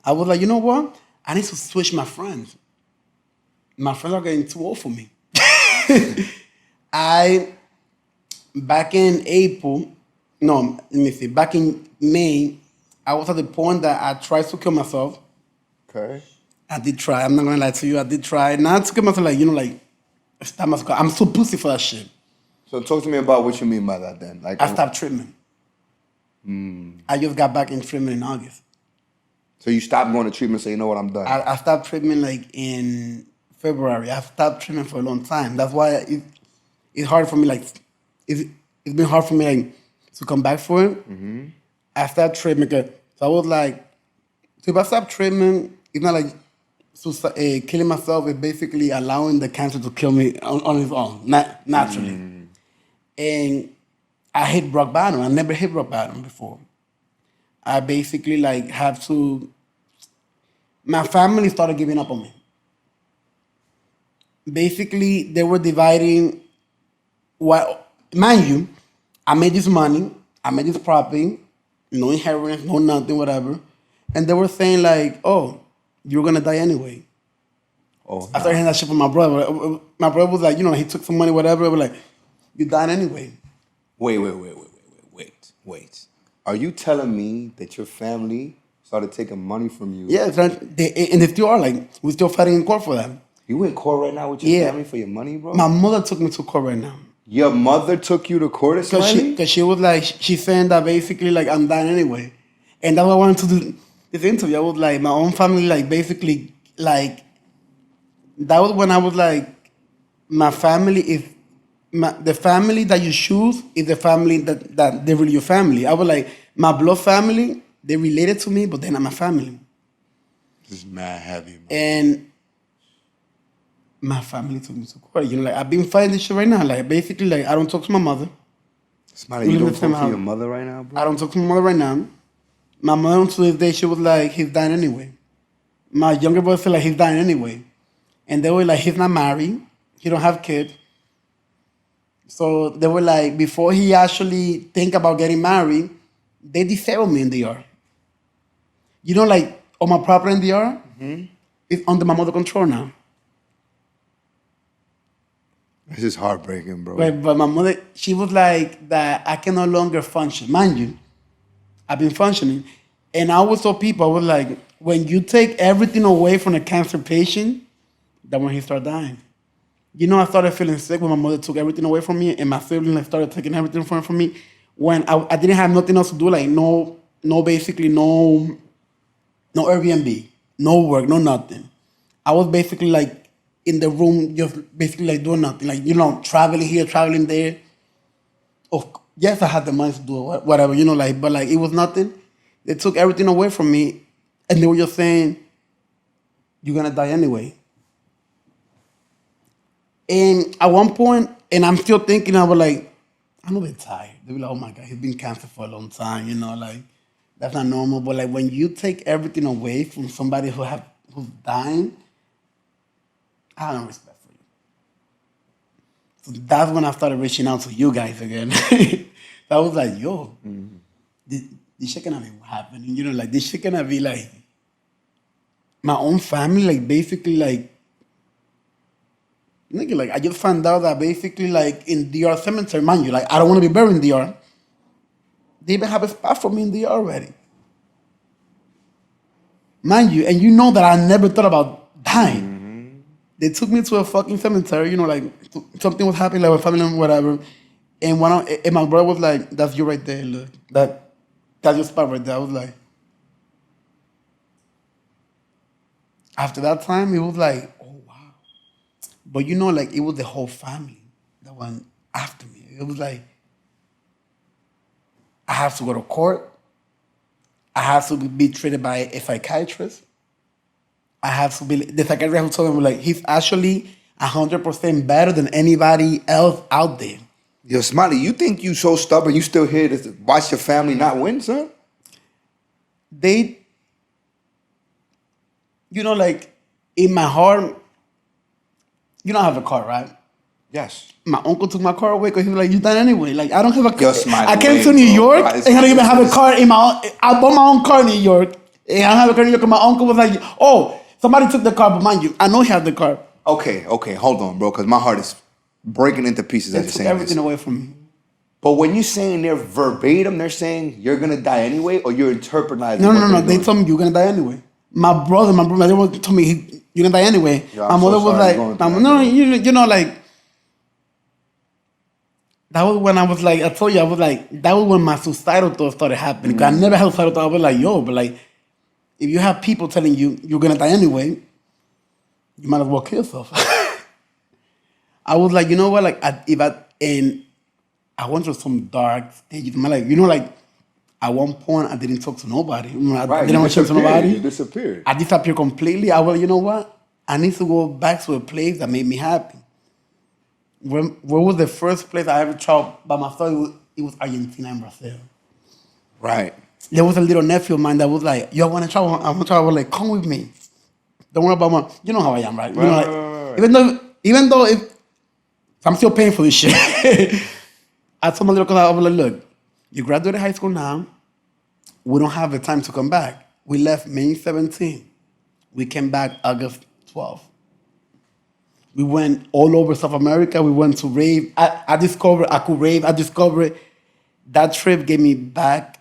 I was like, you know what? I need to switch my friends. My friends are getting too old for me. Back in May, I was at the point that I tried to kill myself. Okay. I did try. I'm not gonna lie to you. I did try. Not to kill myself, like, stop myself. I'm so pussy for that shit. So talk to me about what you mean by that then. Like I stopped treatment. I just got back in treatment in August. So you stopped going to treatment, so you know what, I'm done. I stopped treatment like in February. I stopped treatment for a long time. That's why it's hard for me. Like it's been hard for me like to come back for it. Mm-hmm. I stopped treatment. So I was like, so if I stop treatment, it's not like killing myself. It's basically allowing the cancer to kill me on its own, naturally. And I hit rock bottom. I never hit rock bottom before. I basically like have to. My family started giving up on me. Basically, they were dividing. What, mind you, I made this money, I made this property, no inheritance, no nothing, whatever, and they were saying like, "Oh, you're gonna die anyway." Oh, I started hearing that shit from my brother. My brother was like, he took some money, whatever. But like, you dying anyway. Wait. Are you telling me that your family started taking money from you? Yeah, and they still are like, we're still fighting in court for that. You in court right now with your family for your money, bro? My mother took me to court right now. Your mother took you to court, Smiley? Because she was like, she's saying that basically like I'm dying anyway. And that's why I wanted to do this interview. I was like, my own family, like basically, like, that was when I was like, my family is, the family that you choose is the family that they're really your family. I was like, my blood family, they related to me, but they're not my family. This is mad heavy, man. And my family took me to court. Like I've been fighting this shit right now. Like basically, like I don't talk to my mother. Smiley, you don't talk to your mother right now, bro? I don't talk to my mother right now. My mom to this day, she was like, he's dying anyway. My younger brother said like he's dying anyway. And they were like, he's not married. He don't have kids. So they were like, before he actually think about getting married, they disabled me in the yard. Like on my property in the yard, it's under my mother's control now. This is heartbreaking, bro. Right, but my mother, she was like that I can no longer function. Mind you, I've been functioning. And I always told people, I was like, when you take everything away from a cancer patient, that's when he started dying. I started feeling sick when my mother took everything away from me and my siblings started taking everything from me. When I didn't have nothing else to do, like no Airbnb, no work, no nothing. I was basically like in the room, just basically like doing nothing. Like, traveling here, traveling there. Yes, I had the money to do whatever, but like it was nothing. They took everything away from me and they were just saying, you're gonna die anyway. And at one point, and I'm still thinking, I was like, I'm a bit tired. They were like, oh my God, he's been cancer for a long time, like that's not normal. But like when you take everything away from somebody who's dying, I have no respect for you. So that's when I started reaching out to you guys again. I was like, yo, this shit cannot be happening. Like this shit cannot be like my own family, like basically like, nigga, like I just found out that basically like in DR cemetery, mind you, like I don't want to be buried in DR. They even have a spot for me in DR already. Mind you, and that I never thought about dying. Mm-hmm. They took me to a fucking cemetery, like something was happening, like with family and whatever. And my brother was like, that's you right there, look. That's your spot right there. I was like, after that time, it was like, but like it was the whole family that went after me. It was like, I have to go to court. I have to be treated by a psychiatrist. I have to be, the psychiatrist who told me like, he's actually 100% better than anybody else out there. Yo, Smiley, you think you so stubborn, you still here to watch your family not win, son? They, like in my heart, you don't have a car, right? Yes. My uncle took my car away because he was like, you done anyway. Like, I don't have a car. Smiley, I came to New York and I don't even have a car in I bought my own car in New York. And I don't have a car in New York. And my uncle was like, oh, somebody took the car, but mind you, I know he had the car. Okay, hold on, bro, because my heart is breaking into pieces as you're saying everything this. Away from me. But when you're saying they're verbatim, they're saying you're going to die anyway, or you're interpreting No. They told me you're going to die anyway. My brother, they told me you're going to die anyway. Yo, my mother was like, like, that was when I was like, I told you, I was like, that was when my suicidal thoughts started happening. Because I never had suicidal thoughts. I was like, yo, but like, if you have people telling you you're going to die anyway, you might as well kill yourself. I was like, you know what? Like, I went through some dark stages in my life. Like, at one point, I didn't talk to nobody. I didn't want to talk to nobody. You disappeared. I disappeared completely. I was, you know what? I need to go back to a place that made me happy. Where was the first place I ever traveled by myself? It was Argentina and Brazil. Right. there was a little nephew of mine that was like, yo, I want to travel. I want to travel. Like, come with me. Don't worry about my, you know how I am, right? You know, like, Right. even though if I'm still paying for this shit, I told my little cousin, I was like, look, you graduated high school now. We don't have the time to come back. We left May 17th. We came back August 12th. We went all over South America. We went to rave. I discovered I could rave. I discovered that trip gave me back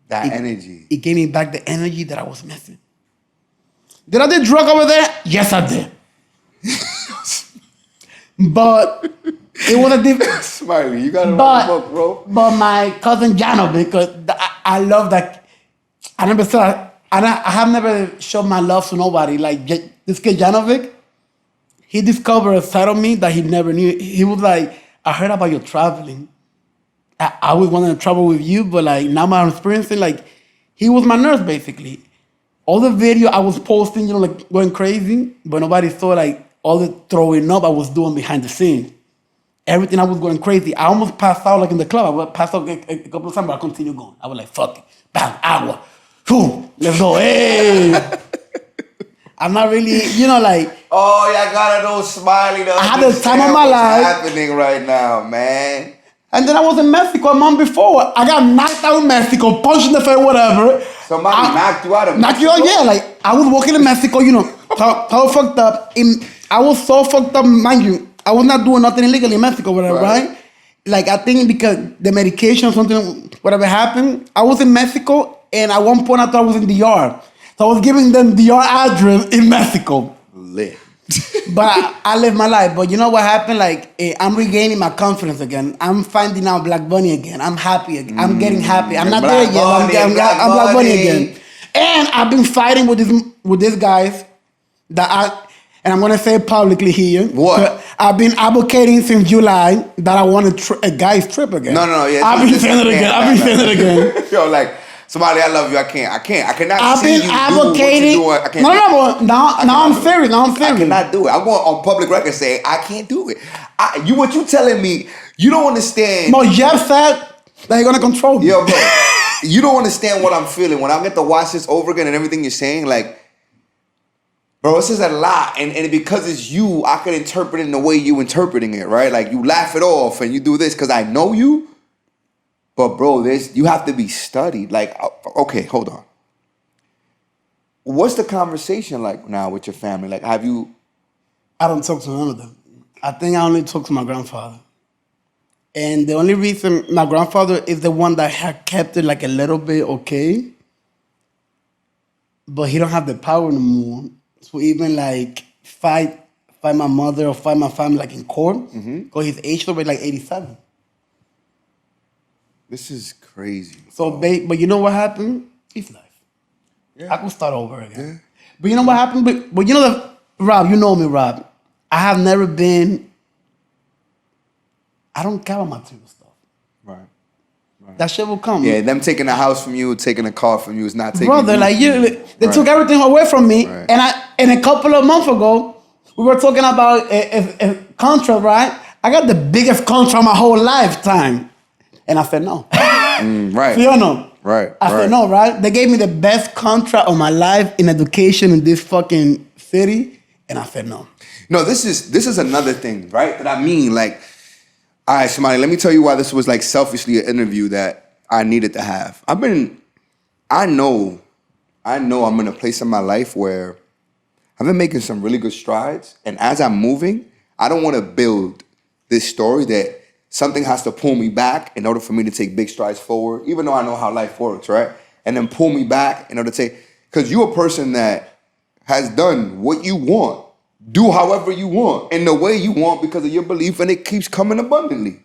That energy. It gave me back the energy that I was missing. Did I do drug over there? Yes, I did. But it was a different. Smiley, you gotta write a book, bro. But my cousin Jano, because I love that. I never saw. I have never shown my love to nobody. Like this kid Janovic, he discovered a side of me that he never knew. He was like, I heard about your traveling. I always wanted to travel with you, but like now I'm experiencing, like, he was my nurse basically. All the video I was posting, you know, like going crazy, but nobody saw like all the throwing up I was doing behind the scenes. Everything I was going crazy. I almost passed out like in the club. I would pass out a couple of times, but I continued going. I was like, fuck it. Bam, agua. Whew, let's go. Hey. I'm not really, you know, like. Oh, y'all gotta know Smiley. I had the time of my life. What's happening right now, man? And then I was in Mexico a month before. I got knocked out in Mexico, punched in the face, whatever. Somebody knocked you out of Knocked Mexico? you out, yeah. Like, I was walking in Mexico, you know, so fucked up. I was so fucked up, mind you. I was not doing nothing illegal in Mexico, whatever, right? Like, I think because the medication, something, whatever happened, I was in Mexico, and at one point I thought I was in DR. So I was giving them DR address in Mexico. Lit. But I lived my life. But you know what happened? Like, I'm regaining my confidence again. I'm finding out Black Bunny again. I'm happy again. I'm getting happy. I'm not there yet. I'm Black Bunny again. And I've been fighting with these guys and I'm gonna say it publicly here. What? I've been advocating since July that I want a guy's trip again. No. Yeah, I've been saying it again. Yo, like, somebody, I love you. I cannot I've see been you advocating. do what you're doing. Now I'm serious. I cannot do it. I'm going on public record saying I can't do it. What you telling me, you don't understand. No, Jeff said they're gonna control me. Yo, bro, you don't understand what I'm feeling. When I get to watch this over again and everything you're saying, like, bro, this is a lot. And because it's you, I can interpret it in the way you interpreting it, right? Like, you laugh it off and you do this because I know you. But bro, you have to be studied. Like, okay, hold on. What's the conversation like now with your family? Like, have you? I don't talk to none of them. I think I only talk to my grandfather. And the only reason my grandfather is the one that had kept it like a little bit okay, but he don't have the power anymore to even like fight my mother or fight my family like in court. Because his age is like 87. This is crazy. So, but you know what happened? It's life. Yeah. I could start over again. Yeah. But you know what happened? But you know that, Rob, you know me, Rob. I have never been. I don't care about material stuff. Right. That shit will come. Yeah, them taking a house from you, taking a car from you is not taking. Brother, you like from you, they took everything away from me. Right. And a couple of months ago, we were talking about a contract, right? I got the biggest contract my whole lifetime. And I said no. Right. So you know. Right. I said no, right? They gave me the best contract of my life in education in this fucking city, and I said no. No, this is another thing, right? That I mean, like, all right, Smiley, let me tell you why this was like selfishly an interview that I needed to have. I know I'm in a place in my life where I've been making some really good strides, and as I'm moving, I don't want to build this story that something has to pull me back in order for me to take big strides forward, even though I know how life works, right? And then pull me back in order to take, because you're a person that has done what you want, do however you want, in the way you want because of your belief, and it keeps coming abundantly.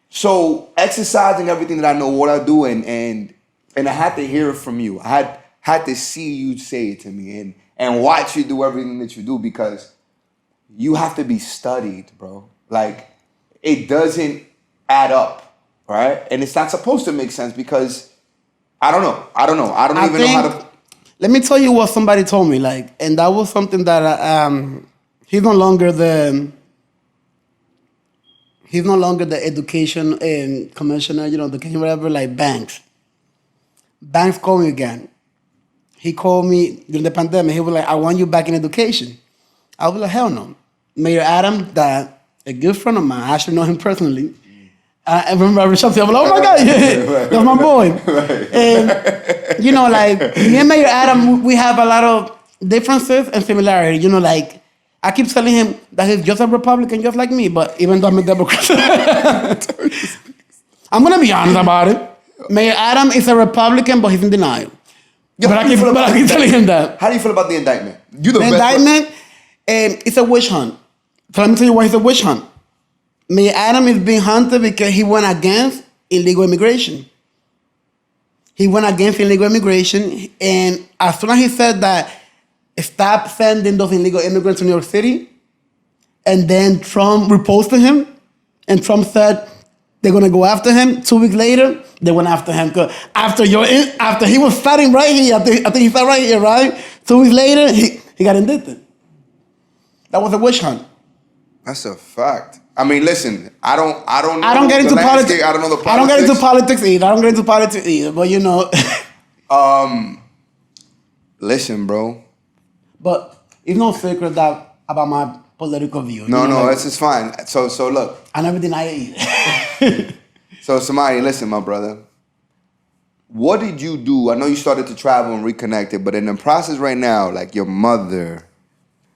So exercising everything that I know what I do, and I had to hear it from you. I had to see you say it to me and watch you do everything that you do, because you have to be studied, bro. Like, it doesn't add up, right? And it's not supposed to make sense because I don't know. I don't even know how to. Let me tell you what somebody told me, like, and that was something that he's no longer the education commissioner, you know, education whatever, like Banks. Banks called me again. He called me during the pandemic. He was like, I want you back in education. I was like, hell no. Mayor Adam, that a good friend of mine, I actually know him personally. I remember I reached out to him. I was like, oh my God, yeah, that's my boy. And, you know, like, me and Mayor Adam, we have a lot of differences and similarities. You know, like, I keep telling him that he's just a Republican, just like me, but even though I'm a Democrat. I'm going to be honest about it. Mayor Adam is a Republican, but he's in denial. Yo, But I keep telling him that. How do you feel about the indictment? You the The best indictment, it's a witch hunt. So let me tell you why it's a witch hunt. Mayor Adam is being hunted because he went against illegal immigration. He went against illegal immigration, and as soon as he said that, stop sending those illegal immigrants to New York City, and then Trump reposted him, and Trump said they're gonna go after him. 2 weeks later, they went after him. Cause after he was starting right here, I think he started right here, right? 2 weeks later, he got indicted. That was a witch hunt. That's a fact. I mean, listen, I don't get into politics. I don't know the politics. I don't get into politics either. But you know. Listen, bro. But it's no secret that about my political view. No, you know, like, this is fine. So look. I never deny it either. So Somali, listen, my brother. What did you do? I know you started to travel and reconnected, but in the process right now, like your mother,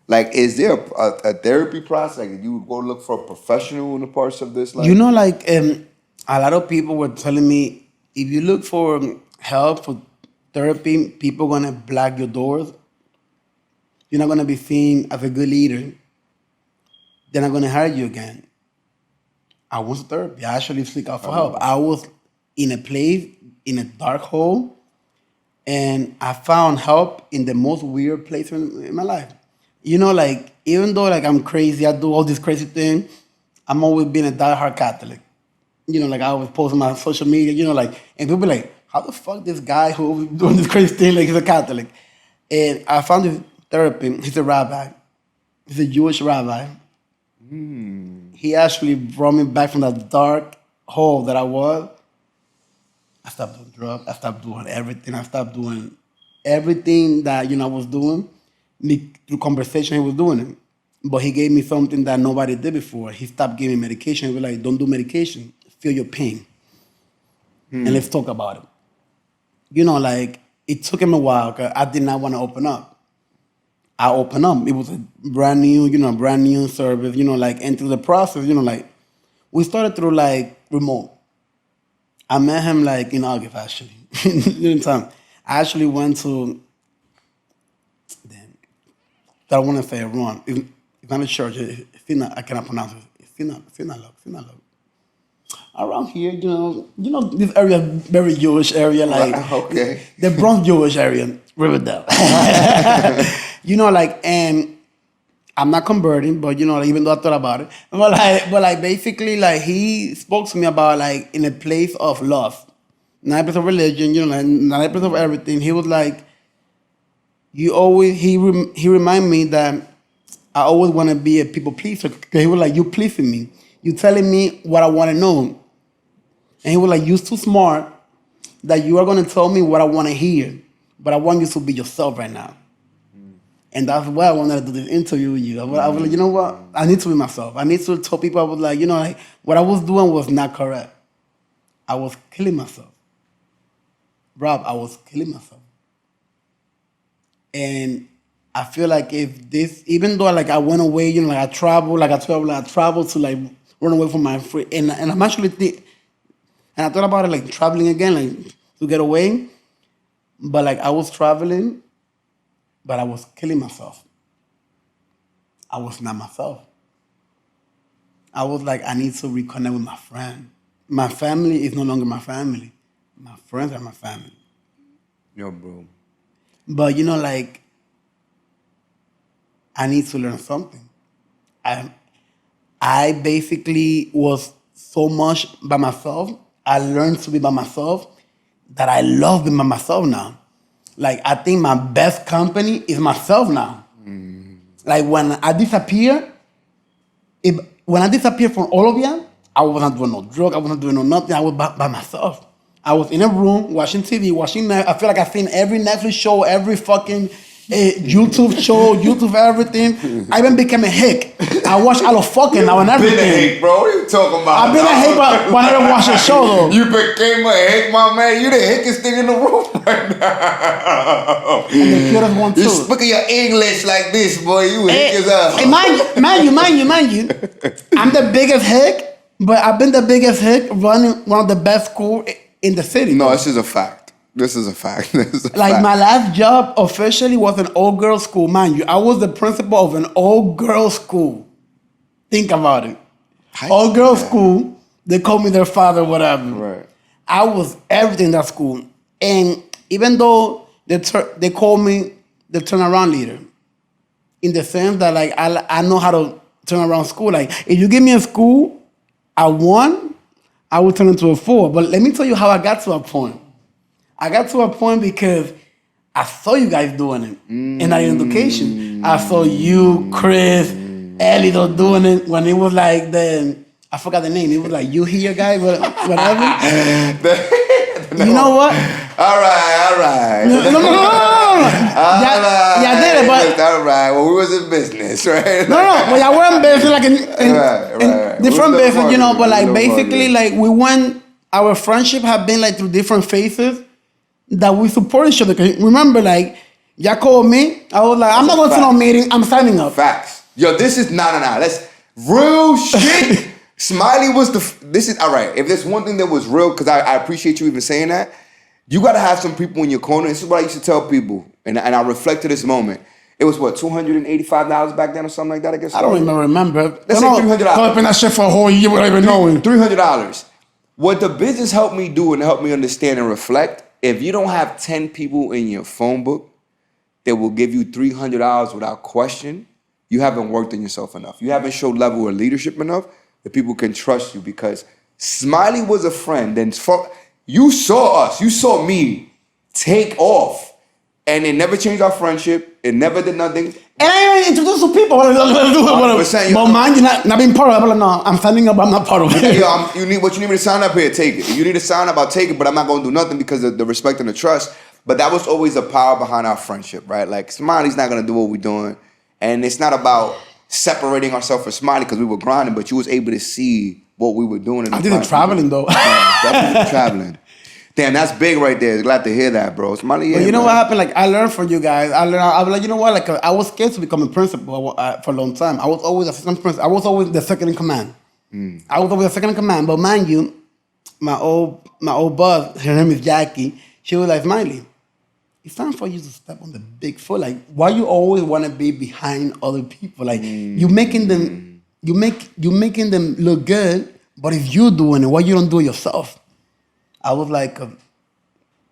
like, is there a therapy process? Like, did you go look for a professional in the parts of this? Like, You know, like a lot of people were telling me, if you look for help for therapy, people gonna block your doors. You're not gonna be seen as a good leader. They're not gonna hire you again. I went to therapy. I actually seek out for help. I was in a place, in a dark hole, and I found help in the most weird place in my life. You know, like, even though like I'm crazy, I do all these crazy things, I'm always been a diehard Catholic. You know, like I always post on my social media, you know, like, and people be like, how the fuck this guy who was doing this crazy thing, like he's a Catholic? And I found this therapy. He's a rabbi. He's a Jewish rabbi. He actually brought me back from that dark hole that I was. I stopped doing drugs. I stopped doing everything. I stopped doing everything that, you know, I was doing. Through conversation, he was doing it. But he gave me something that nobody did before. He stopped giving me medication. He was like, don't do medication. Feel your pain. And let's talk about it. You know, like, it took him a while because I did not want to open up. I opened up. It was a brand new service, you know, like, into the process, you know, like, we started through, like, remote. I met him, like, in August, actually. I actually went to, I don't want to say it wrong. It's not a church. I cannot pronounce it. Finalog. Around here, you know, this area, very Jewish area, like okay, the Bronx Jewish area, Riverdale. You know, like, and I'm not converting, but you know, like, even though I thought about it, but like basically, like, he spoke to me about, like, in a place of love, not a place of religion, you know, like, not a place of everything. He was like, you always, he reminded me that I always want to be a people pleaser. He was like, you pleasing me. You telling me what I want to know. And he was like, you're too smart that you are going to tell me what I want to hear. But I want you to be yourself right now. And that's why I wanted to do this interview with you. I was like, you know what? I need to be myself. I need to tell people, I was like, you know, like, what I was doing was not correct. I was killing myself. Rob, I was killing myself. And I feel like if this, even though, like, I went away, you know, like, I traveled to, like, run away from my friend. And I'm actually and I thought about it, like, traveling again, like, to get away. But, like, I was traveling, but I was killing myself. I was not myself. I was like, I need to reconnect with my friend. My family is no longer my family. My friends are my family. Yo, bro. But, you know, like, I need to learn something. I basically was so much by myself. I learned to be by myself that I love being by myself now. Like, I think my best company is myself now. Like, when I disappear from all of you, I was not doing no drug, I was not doing no nothing. I was by myself. I was in a room watching TV, I feel like I've seen every Netflix show, every fucking YouTube show, YouTube everything. I even became a hick. I watch all of fucking now and everything. Been a hick, bro. What are you talking about? I've been a hick, but I never watched a show though. You became a hick, my man. You the hickest thing in the room right now. And the cutest one too. You speaking your English like this, boy. You hick as hell. Hey, mind you. I'm the biggest hick, but I've been the biggest hick running one of the best schools in the city. No, this is a fact. This is a fact. My last job officially was an all-girls school, mind you. I was the principal of an all-girls school. Think about it. All-girls school. They called me their father, whatever. Right. I was everything in that school, and even though they called me the turnaround leader, in the sense that like I know how to turn around school. Like if you give me a school, I won, I will turn into a 4. But let me tell you how I got to a point. I got to a point because I saw you guys doing it in that education. I saw you, Chris, Ellie doing it when it was like I forgot the name. It was like you here, guy, whatever. You know what? All right. No. Yeah, did it, but all right. Well, we was in business, right? No, but y'all were in business, like in different business, you know. But like basically, like we went. Our friendship have been like through different phases that we support each other. Remember, like y'all called me. I was like, I'm not going to no meeting. I'm signing up. Facts. Yo, this is nah. That's real shit. Smiley was this is all right. If there's one thing that was real, because I appreciate you even saying that, you got to have some people in your corner. This is what I used to tell people, and I reflect to this moment. It was what, $285 back then or something like that, I guess? I don't even remember. Let's say $300. I've been that shit for a whole year without even knowing. $300. What the business helped me do and helped me understand and reflect, if you don't have 10 people in your phone book that will give you $300 without question, you haven't worked on yourself enough. You haven't showed level of leadership enough that people can trust you, because Smiley was a friend. And you saw us, you saw me take off, and it never changed our friendship. It never did nothing. And I even introduced to people. But mind you, not being part of it. No, I'm signing up. I'm not part of it. You need me to sign up here, take it. If you need to sign up, I'll take it, but I'm not going to do nothing because of the respect and the trust. But that was always the power behind our friendship, right? Like, Smiley's not going to do what we're doing. And it's not about separating ourselves from Smiley because we were grinding, but you was able to see what we were doing. I did the traveling, though. Yeah, definitely traveling. Damn, that's big right there. Glad to hear that, bro. Smiley, yeah, but you know man. what happened? Like, I learned from you guys. I was like, you know what? Like, I was scared to become a principal for a long time. I was always assistant principal. I was always the second in command. I was always the second in command. But mind you, my old boss, her name is Jackie. She was like, Smiley, it's time for you to step on the big foot. Like, why you always want to be behind other people? Like, you making them look good. But if you doing it, why you don't do it yourself? I was like,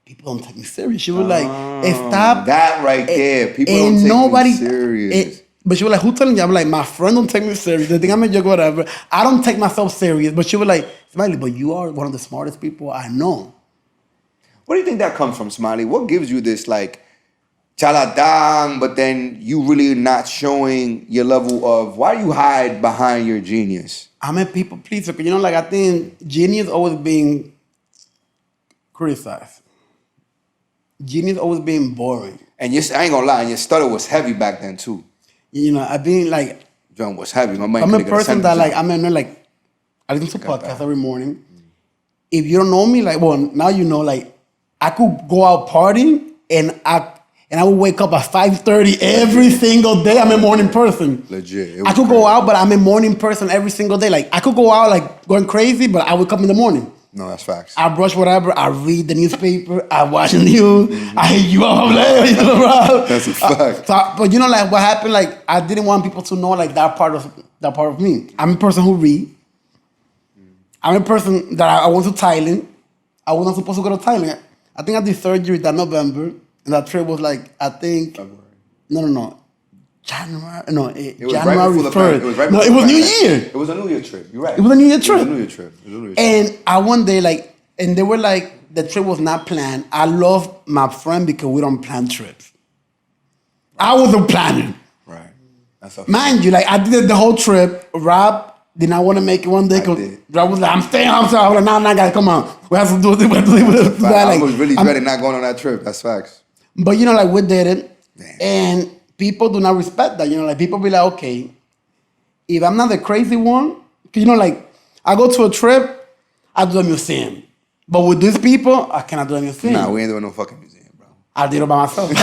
people don't take me serious. She was like, hey, stop. That right there. People don't take me serious. But she was like, who telling you? I'm like, my friend don't take me serious. They think I'm a joke, whatever. I don't take myself serious. But she was like, Smiley, but you are one of the smartest people I know. Where do you think that comes from, Smiley? What gives you this, like, chaladang, but then you really not showing your level of, why do you hide behind your genius? I'm a people pleaser. You know, like, I think genius always being criticized. Genius always being boring. And I ain't gonna lie, and your stutter was heavy back then too. You know, I've been like, John was heavy. My man I'm a person that like, I listen to podcasts every morning. If you don't know me, like, well, now you know, like, I could go out partying and I would wake up at 5:30 every single day. I'm a morning person. Legit. I could go out, but I'm a morning person every single day. Like, I could go out like going crazy, but I wake up in the morning. No, that's facts. I brush whatever. I read the newspaper. I watch the news. I hit you up. That's a fact. But you know, like what happened? Like I didn't want people to know like that part of me. I'm a person who read. I'm a person that I went to Thailand. I wasn't supposed to go to Thailand. I think I did surgery that November, and that trip was like February. No. January 1st. It was New Year. It was a New Year trip. You're right. It was a New Year trip. And I one day and they were like, the trip was not planned. I love my friend because we don't plan trips. I wasn't planning. Right. That's a Mind you, like I did the whole trip. Rob did not want to make it one day I because did. I was like, I'm staying home. So I was like, nah, guys, come on. We have to do this. We have to do this. I Like, was really dreading not going on that trip. That's facts. but you know, like we did it, Damn. and people do not respect that. You know, like people be like, okay, if I'm not the crazy one, you know, like I go to a trip, I do a museum, but with these people, I cannot do a museum. Nah, we ain't doing no fucking museum, bro. I did it by myself. Nah,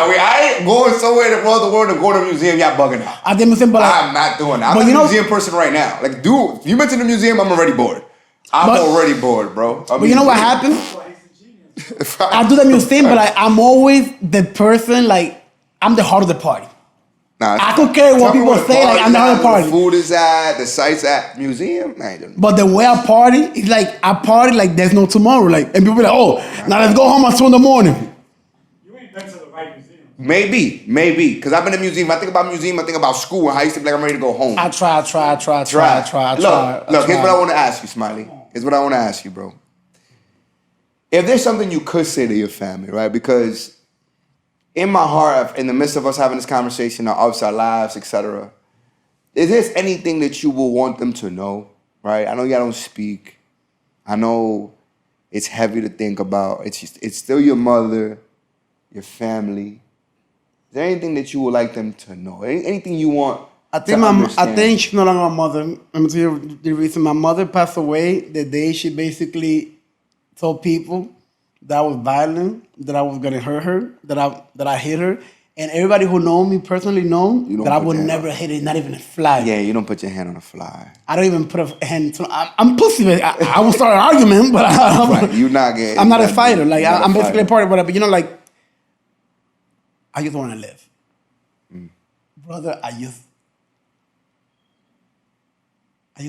I ain't going somewhere in the world to go to a museum. Y'all bugging out. I did museum, but like, I'm not doing that. I'm but a you know- museum person right now. Like, dude, if you mention the museum, I'm already bored. I'm But- already bored, bro. but you know what happened? I do the museum, but like I'm always the person, like I'm the heart of the party. Nah, I don't care what tell me people the say, like, I'm the party's heart of the at, where party. The food is at, the sites at, museum. I ain't doing But the way I party is like I party like there's no tomorrow. Like, and people be like, oh, now let's go home at 2 in the morning. You ain't been to the right museum. Maybe. Because I've been in a museum. I think about museum, I think about school and how I used to be like, I'm ready to go home. I try. Look, Try. here's what I want to ask you, Smiley. Here's what I want to ask you, bro. If there's something you could say to your family, right? Because in my heart, in the midst of us having this conversation, our ups, our lives, etc., is there anything that you will want them to know, right? I know y'all don't speak. I know it's heavy to think about. It's still your mother, your family. Is there anything that you would like them to know? Anything you want? I think she's no longer my mother. Let me tell you the reason. My mother passed away the day she basically told people that I was violent, that I was gonna hurt her, that I hit her, and everybody who know me personally know You don't that I put would your never hand hit it, not even a fly. Yeah, you don't put your hand on a fly. I don't even put a hand. I'm pussy. I will start an argument, but Right, you're not getting. I'm not a fighter. Like you're not a I'm basically a fighter. party, whatever. But you know, like I just want to live, brother. I just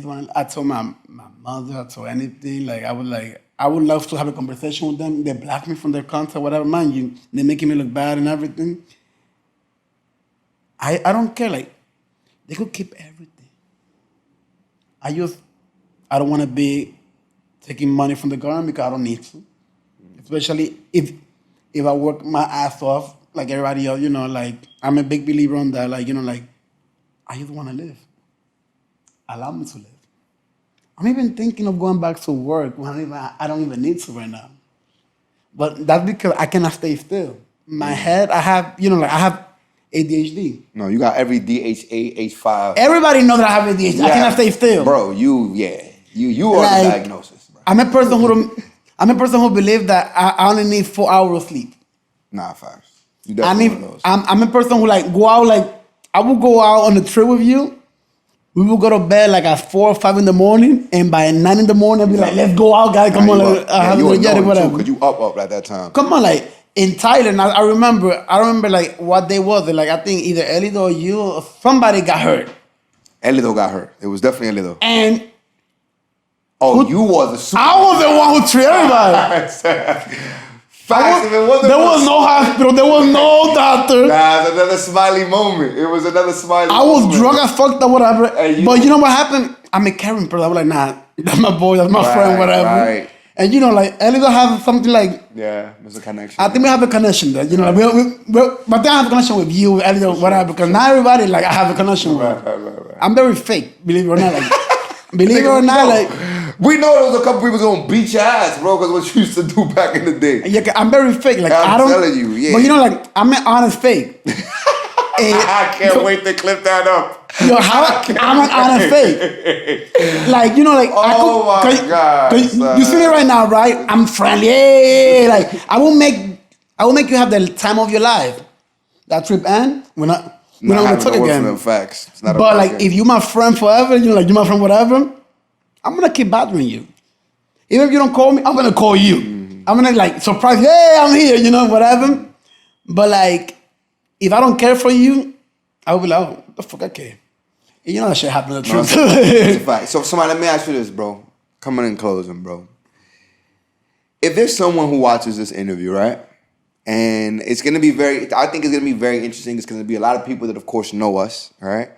want. I told my mother. I told anything. Like I would love to have a conversation with them. They block me from their contact, whatever. Mind you, they're making me look bad and everything. I don't care. Like they could keep everything. I don't want to be taking money from the government because I don't need to. Especially if I work my ass off like everybody else, you know, like I'm a big believer on that. Like, you know, like I just want to live. Allow me to live. I'm even thinking of going back to work when I don't even need to right now. But that's because I cannot stay still. My head, I have ADHD. No, you got every DHA, H5. Everybody knows that I have ADHD. I cannot stay still. Bro, you are Like, the diagnosis, bro. I'm a person who believes that I only need 4 hours of sleep. Nah, facts. You definitely one of those. I'm a person who like go out, like I will go out on a trip with you. We will go to bed like at 4 or 5 in the morning, and by 9 in the morning, I'll be like, let's go out, guys. Come on, like, have you a energetic, whatever. Because you up at that time. Come on, like in Thailand, I remember like what day was it? Like I think either Elido or you or somebody got hurt. Elido got hurt. It was definitely Elido. And You was the super. I was the one who treated everybody. Facts. If it wasn't There was no hospital. There was no doctor. Nah, it's another Smiley moment. It was another Smiley I was moment. drunk as fuck, or whatever. Hey, But you know what happened? I'm a caring person. I was like, nah, that's my boy, that's my friend, whatever. Right. And you know, like Elido have something like. Yeah, there's a connection. I think we have a connection there, you know. Like but then I have a connection with you, Elido, whatever. Because not everybody like I have a connection with. Right. I'm very fake, believe it or not. Like, believe it or not, like. We know there was a couple people gonna beat your ass, bro, because what you used to do back in the day. Yeah, I'm very fake. Like I'm I don't. telling you, yeah. But you know, like I'm an honest fake. I can't wait to clip that up. Yo, I'm an honest fake. Like, you know, like Oh my God, son. you see me right now, right? I'm friendly. Hey, like I will make you have the time of your life. That trip end, we're not gonna talk again. Facts. It's not But like if you're my friend forever, you know, like you're my friend whatever, I'm gonna keep bothering you. Even if you don't call me, I'm gonna call you. I'm gonna like surprise, hey, I'm here, you know, whatever. But like, if I don't care for you, I will be like, oh, what the fuck I care. And you know that shit happened in the truth. It's a fact. So somebody, let me ask you this, bro. Coming in closing, bro. If there's someone who watches this interview, right? And it's gonna be I think it's gonna be very interesting. It's gonna be a lot of people that of course know us, all right?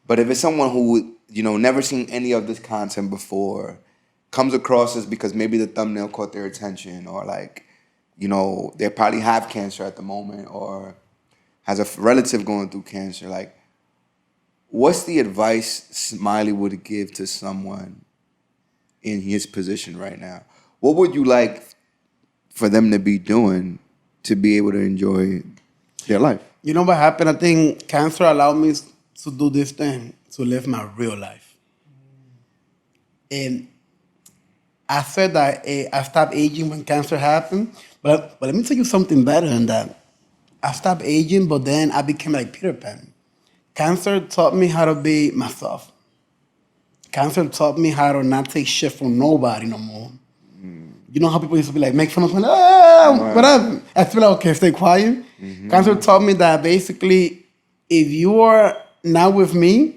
But if it's someone who, you know, never seen any of this content before, comes across this because maybe the thumbnail caught their attention, or like, you know, they probably have cancer at the moment, or has a relative going through cancer, like, what's the advice Smiley would give to someone in his position right now? What would you like for them to be doing to be able to enjoy their life? You know what happened? I think cancer allowed me to do this thing, to live my real life. And I said that I stopped aging when cancer happened, but let me tell you something better than that. I stopped aging, but then I became like Peter Pan. Cancer taught me how to be myself. Cancer taught me how to not take shit from nobody no more. You know how people used to be like, make fun of me, whatever. I feel like, okay, stay quiet. Cancer taught me that basically, if you are not with me,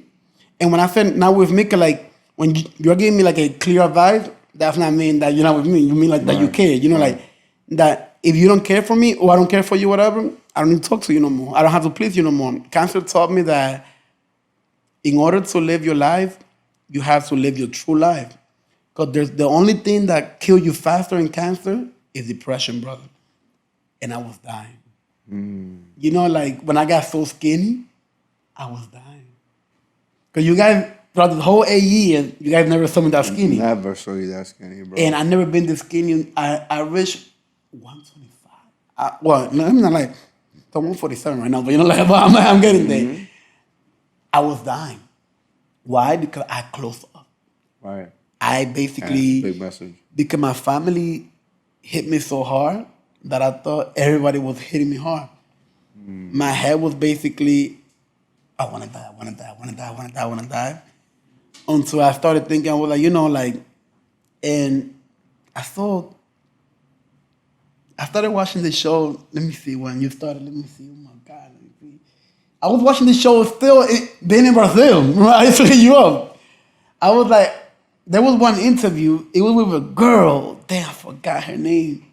and when I said not with me, 'cause like when you're giving me like a clear advice, that's not mean that you're not with me. You mean like that you care. You know, like that if you don't care for me or I don't care for you, whatever, I don't need to talk to you no more. I don't have to please you no more. Cancer taught me that in order to live your life, you have to live your true life. Because there's the only thing that kills you faster in cancer is depression, brother. And I was dying. You know, like when I got so skinny, I was dying. Because you guys, throughout the whole 8 years, you guys never saw me that skinny. Never saw you that skinny, bro. And I never been this skinny. I reached 125. Well, I'm not like, I'm 147 right now, but you know, like I'm getting there. I was dying. Why? Because I closed up. Right. I basically, big message. Because my family hit me so hard that I thought everybody was hitting me hard. My head was basically, I want to die, I want to die, I want to die, I want to die, I want to die. Until I started thinking, I was like, you know, like, and I started watching the show. Let me see when you started. Let me see. Oh my God. Let me see. I was watching the show still being in Brazil. Remember, I used to hit you up. I was like, there was one interview. It was with a girl. Damn, I forgot her name.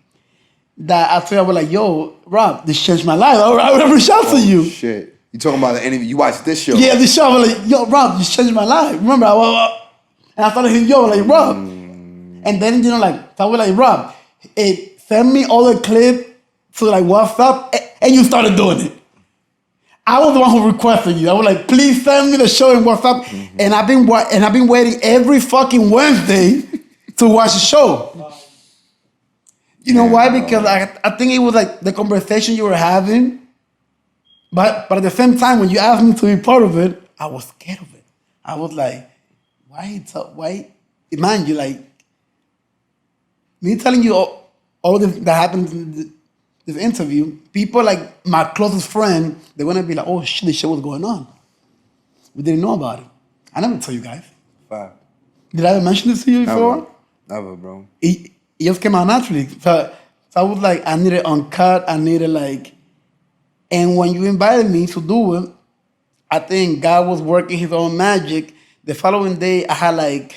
That I told her, I was like, yo, Rob, this changed my life. I would reach out to you. Shit. You talking about the interview? You watched this show? Yeah, the show. I was like, yo, Rob, this changed my life. Remember, and I started hitting yo, like, Rob. And then, you know, like, so I was like, Rob, send me all the clip to like WhatsApp, and you started doing it. I was the one who requested you. I was like, please send me the show in WhatsApp. And I've been waiting every fucking Wednesday to watch the show. You know why? Because I think it was like the conversation you were having. But at the same time, when you asked me to be part of it, I was scared of it. I was like, why? Mind you, like, me telling you all this that happened in this interview, people like my closest friend, they're gonna be like, oh shit, this shit was going on. We didn't know about it. I never told you guys. Fact. Did I ever mention this to you before? Never, bro. It just came out naturally. So I was like, I needed uncut, I needed like, and when you invited me to do it, I think God was working his own magic. The following day, I had like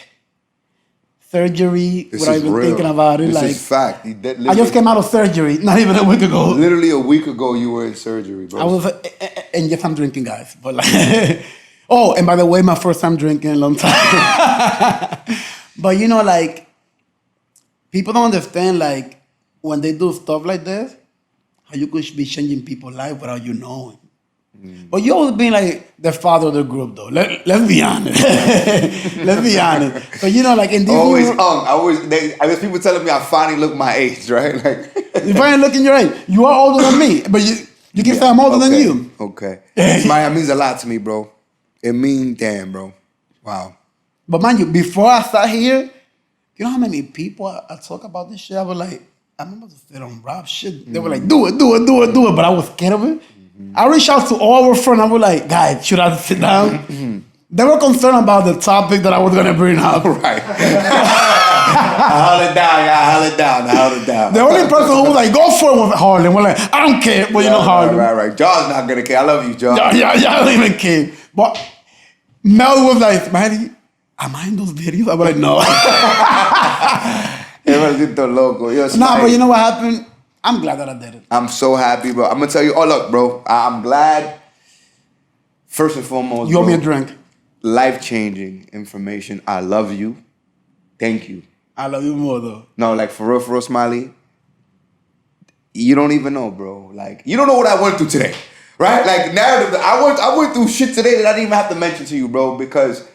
surgery without even thinking about it. This like, is fact. I just came out of surgery not even a week ago. Literally a week ago, you were in surgery, bro. I was, and yes, I'm drinking, guys. But like, oh, and by the way, my first time drinking in a long time. But you know, like, people don't understand, like, when they do stuff like this, how you could be changing people's life without you knowing. But you always been like the father of the group, though. Let's be honest. Let's be honest. So you know, like in this always hung. I guess people telling me I finally look my age, right? Like you finally look in your age. You are older than me, but you can say I'm older than you. Okay, that means a lot to me, bro. It means damn, bro. Wow. But mind you, before I sat here, you know how many people I talk about this shit? I was like, I'm about to sit on Rob shit. They were like, do it. But I was scared of it. I reached out to all our friends. I was like, guys, should I sit down? They were concerned about the topic that I was going to bring up. Right. I held it down. The only person who was like, go for it was Harlan. We're like, I don't care. But you know Harlan. Right. John's not going to care. I love you, John. Yeah, I don't even care. But Mel was like, Smiley, am I in those videos? I was like, no. Nah, but you know what happened? I'm glad that I did it. I'm so happy, bro. I'm going to tell you, look, bro, I'm glad. First and foremost, you owe me a drink. Life-changing information. I love you. Thank you. I love you more, though. No, like, for real, Smiley, you don't even know, bro. Like, you don't know what I went through today. Right? Like narrative. I went through shit today that I didn't even have to mention to you, bro, because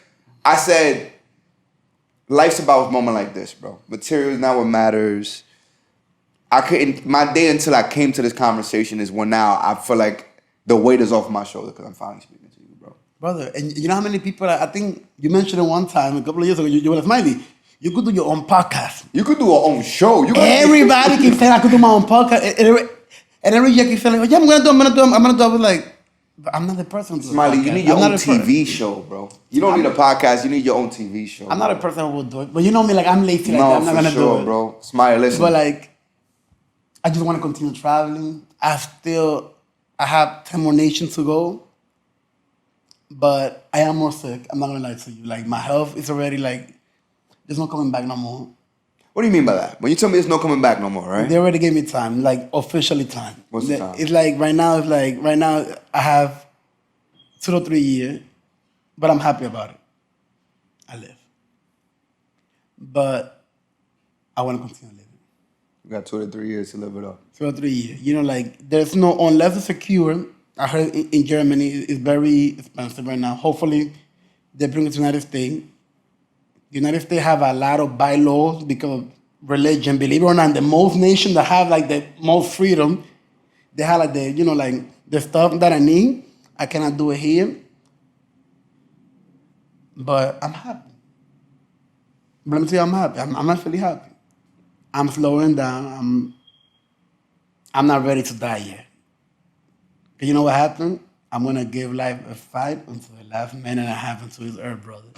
I said life's about a moment like this, bro. Material is not what matters. My day until I came to this conversation is when now I feel like the weight is off my shoulder because I'm finally speaking to you, bro. Brother, and you know how many people, I think you mentioned it one time, a couple of years ago, you were like, Smiley, you could do your own podcast. You could do your own show. Everybody keeps saying I could do my own podcast. And every year keeps saying, like, yeah, I'm gonna do it. I was like, but I'm not the person to do Smiley, you need your I'm own not a person. TV show, bro. You don't need a podcast. You need your own TV show. I'm not a person who will do it. But you know me, like, I'm lazy like No, that. I'm not for gonna sure, do it. bro. Smiley, listen. But like, I just want to continue traveling. I have 10 more nations to go. But I am more sick. I'm not gonna lie to you. Like, my health is already like, there's no coming back no more. What do you mean by that? When you tell me there's no coming back no more, right? They already gave me time, like officially time. What's the time? It's like right now I have 2 to 3 years, but I'm happy about it. I live. But I want to continue living. You got 2 to 3 years to live it up. 2 or 3 years. You know, like there's no, unless it's secure, I heard in Germany it's very expensive right now. Hopefully they bring it to the United States. The United States have a lot of bylaws because of religion. Believe it or not, the most nation that have like the most freedom, they have like the, you know, like the stuff that I need. I cannot do it here. But I'm happy. But let me tell you, I'm happy. I'm actually happy. I'm slowing down. I'm not ready to die yet. But you know what happened? I'm gonna give life a fight until the last minute I have until his earth, brother.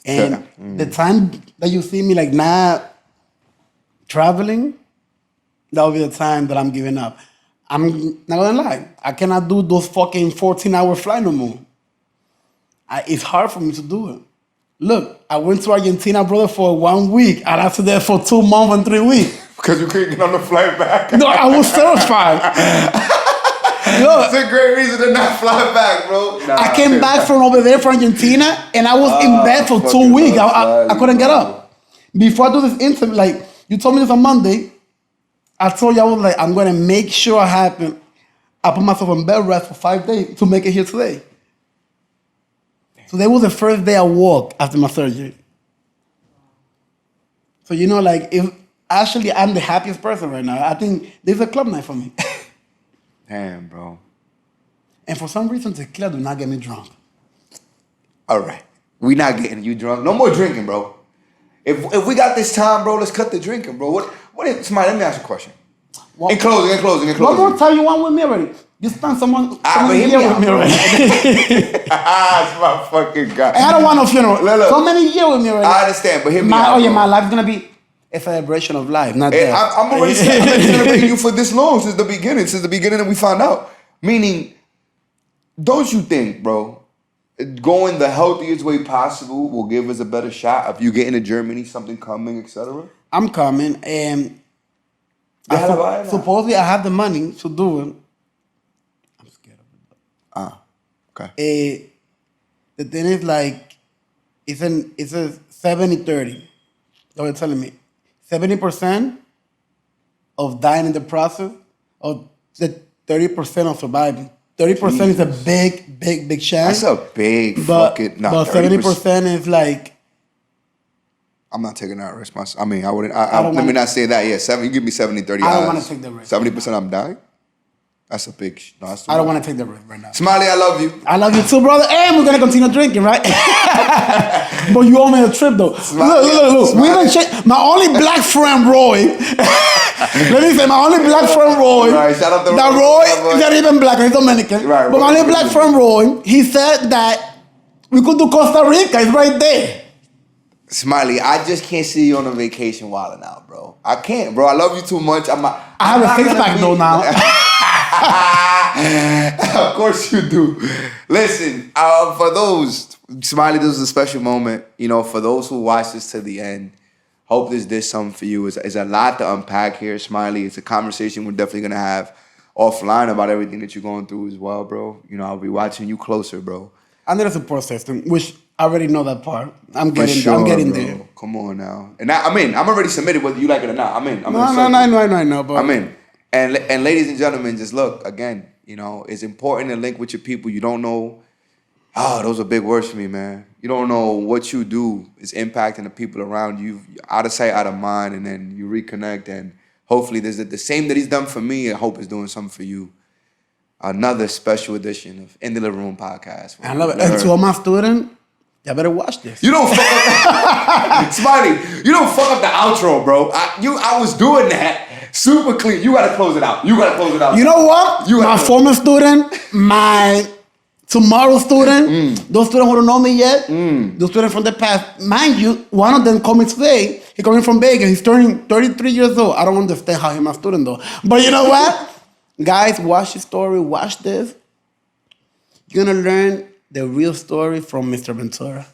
And the time that you see me like not traveling, that will be the time that I'm giving up. I'm not gonna lie. I cannot do those fucking 14-hour flight no more. It's hard for me to do it. Look, I went to Argentina, brother, for 1 week. I lasted there for 2 months and 3 weeks. Because you couldn't get on the flight back. No, I was terrified. Look, That's a great reason to not fly back, bro. Nah, I came back from over there from Argentina, and I was in bed for 2 weeks. I couldn't get up. Before I do this interview, like, you told me this on Monday, I told you I was like, I'm going to make sure it happen. I put myself in bed rest for 5 days to make it here today. So that was the first day I walked after my surgery. So, you know, like, if actually I'm the happiest person right now. I think there's a club night for me. Damn, bro. And for some reason, tequila do not get me drunk. All right. We not getting you drunk. No more drinking, bro. If we got this time, bro, let's cut the drinking, bro. What if, somebody, let me ask you a question. In closing. One more time you want with me already. You spent someone but years with me already. It's my fucking God. And I don't want no funeral. Look. So many years with me already. I understand, but hear me out, bro. My life's going to be a celebration of life, not death. I'm already celebrating you for this long, since the beginning that we found out. Meaning, don't you think, bro, going the healthiest way possible will give us a better shot of you getting to Germany, something coming, etc.? I'm coming, and supposedly I have the money to do it. I'm scared of it. Okay. The thing is, like, it's a 70-30. They were telling me 70% of dying in the process, or the 30% of surviving. 30% is a big chance. That's a big but, fucking... But 70% is like... I'm not taking that risk. I mean, I wouldn't... let me not say that. Yeah, you give me 70, 30 I don't odds. want to take the risk. 70% I'm dying? That's a big... No, that's I don't want to take the risk right now. Smiley, I love you. I love you too, brother. And we're going to continue drinking, right? But you owe me a trip, though. Look. We even my only black friend, Roy. Let me say, my only black friend, Roy. Right, shout out to that Roy is not even black, he's Dominican. Right, but my only black friend, Roy, he said that we could do Costa Rica. It's right there. Smiley, I just can't see you on a vacation wilding out, bro. I can't, bro. I love you too much. I have a six-pack, though, now. Of course you do. Listen, for those, Smiley, this was a special moment. You know, for those who watch this to the end, hope this did something for you. It's a lot to unpack here, Smiley. It's a conversation we're definitely going to have offline about everything that you're going through as well, bro. You know, I'll be watching you closer, bro. I need a support system, which I already know that part. I'm getting bro. there. Come on now. And I'm already submitted whether you like it or not. I'm in. No, but I'm in. And ladies and gentlemen, just look, again, you know, it's important to link with your people. You don't know, those are big words for me, man. You don't know what you do is impacting the people around you. Out of sight, out of mind, and then you reconnect. And hopefully there's the same that he's done for me, I hope is doing something for you. Another special edition of In the Living Room podcast. I love it. And to all my students, y'all better watch this. You don't fuck up Smiley, you don't fuck up the outro, bro. I was doing that super clean. You gotta close it out. You know what? My former student, my tomorrow student, those students who don't know me yet, those students from the past, mind you, one of them coming today, he coming from Vegas, he's turning 33 years old. I don't understand how he's my student though. But you know what? Guys, watch the story, watch this. You're gonna learn the real story from Mr. Ventura.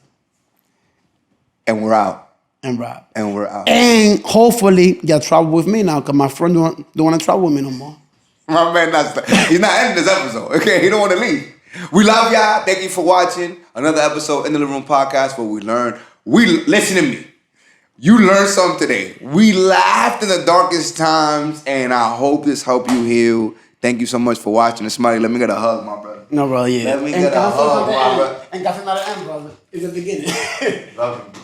And we're out. And Rob. And we're out. And hopefully you'll travel with me now, because my friend don't want to travel with me no more. My man, he's not ending this episode. Okay, he don't want to leave. We love y'all. Thank you for watching another episode in the Living Room Podcast where we learn. Listen to me. You learned something today. We laughed in the darkest times, and I hope this helped you heal. Thank you so much for watching. And Smiley, let me get a hug, my brother. No, brother, yeah. Let me get a hug, my brother. And that's not the end, brother. It's the beginning. Love you, bro.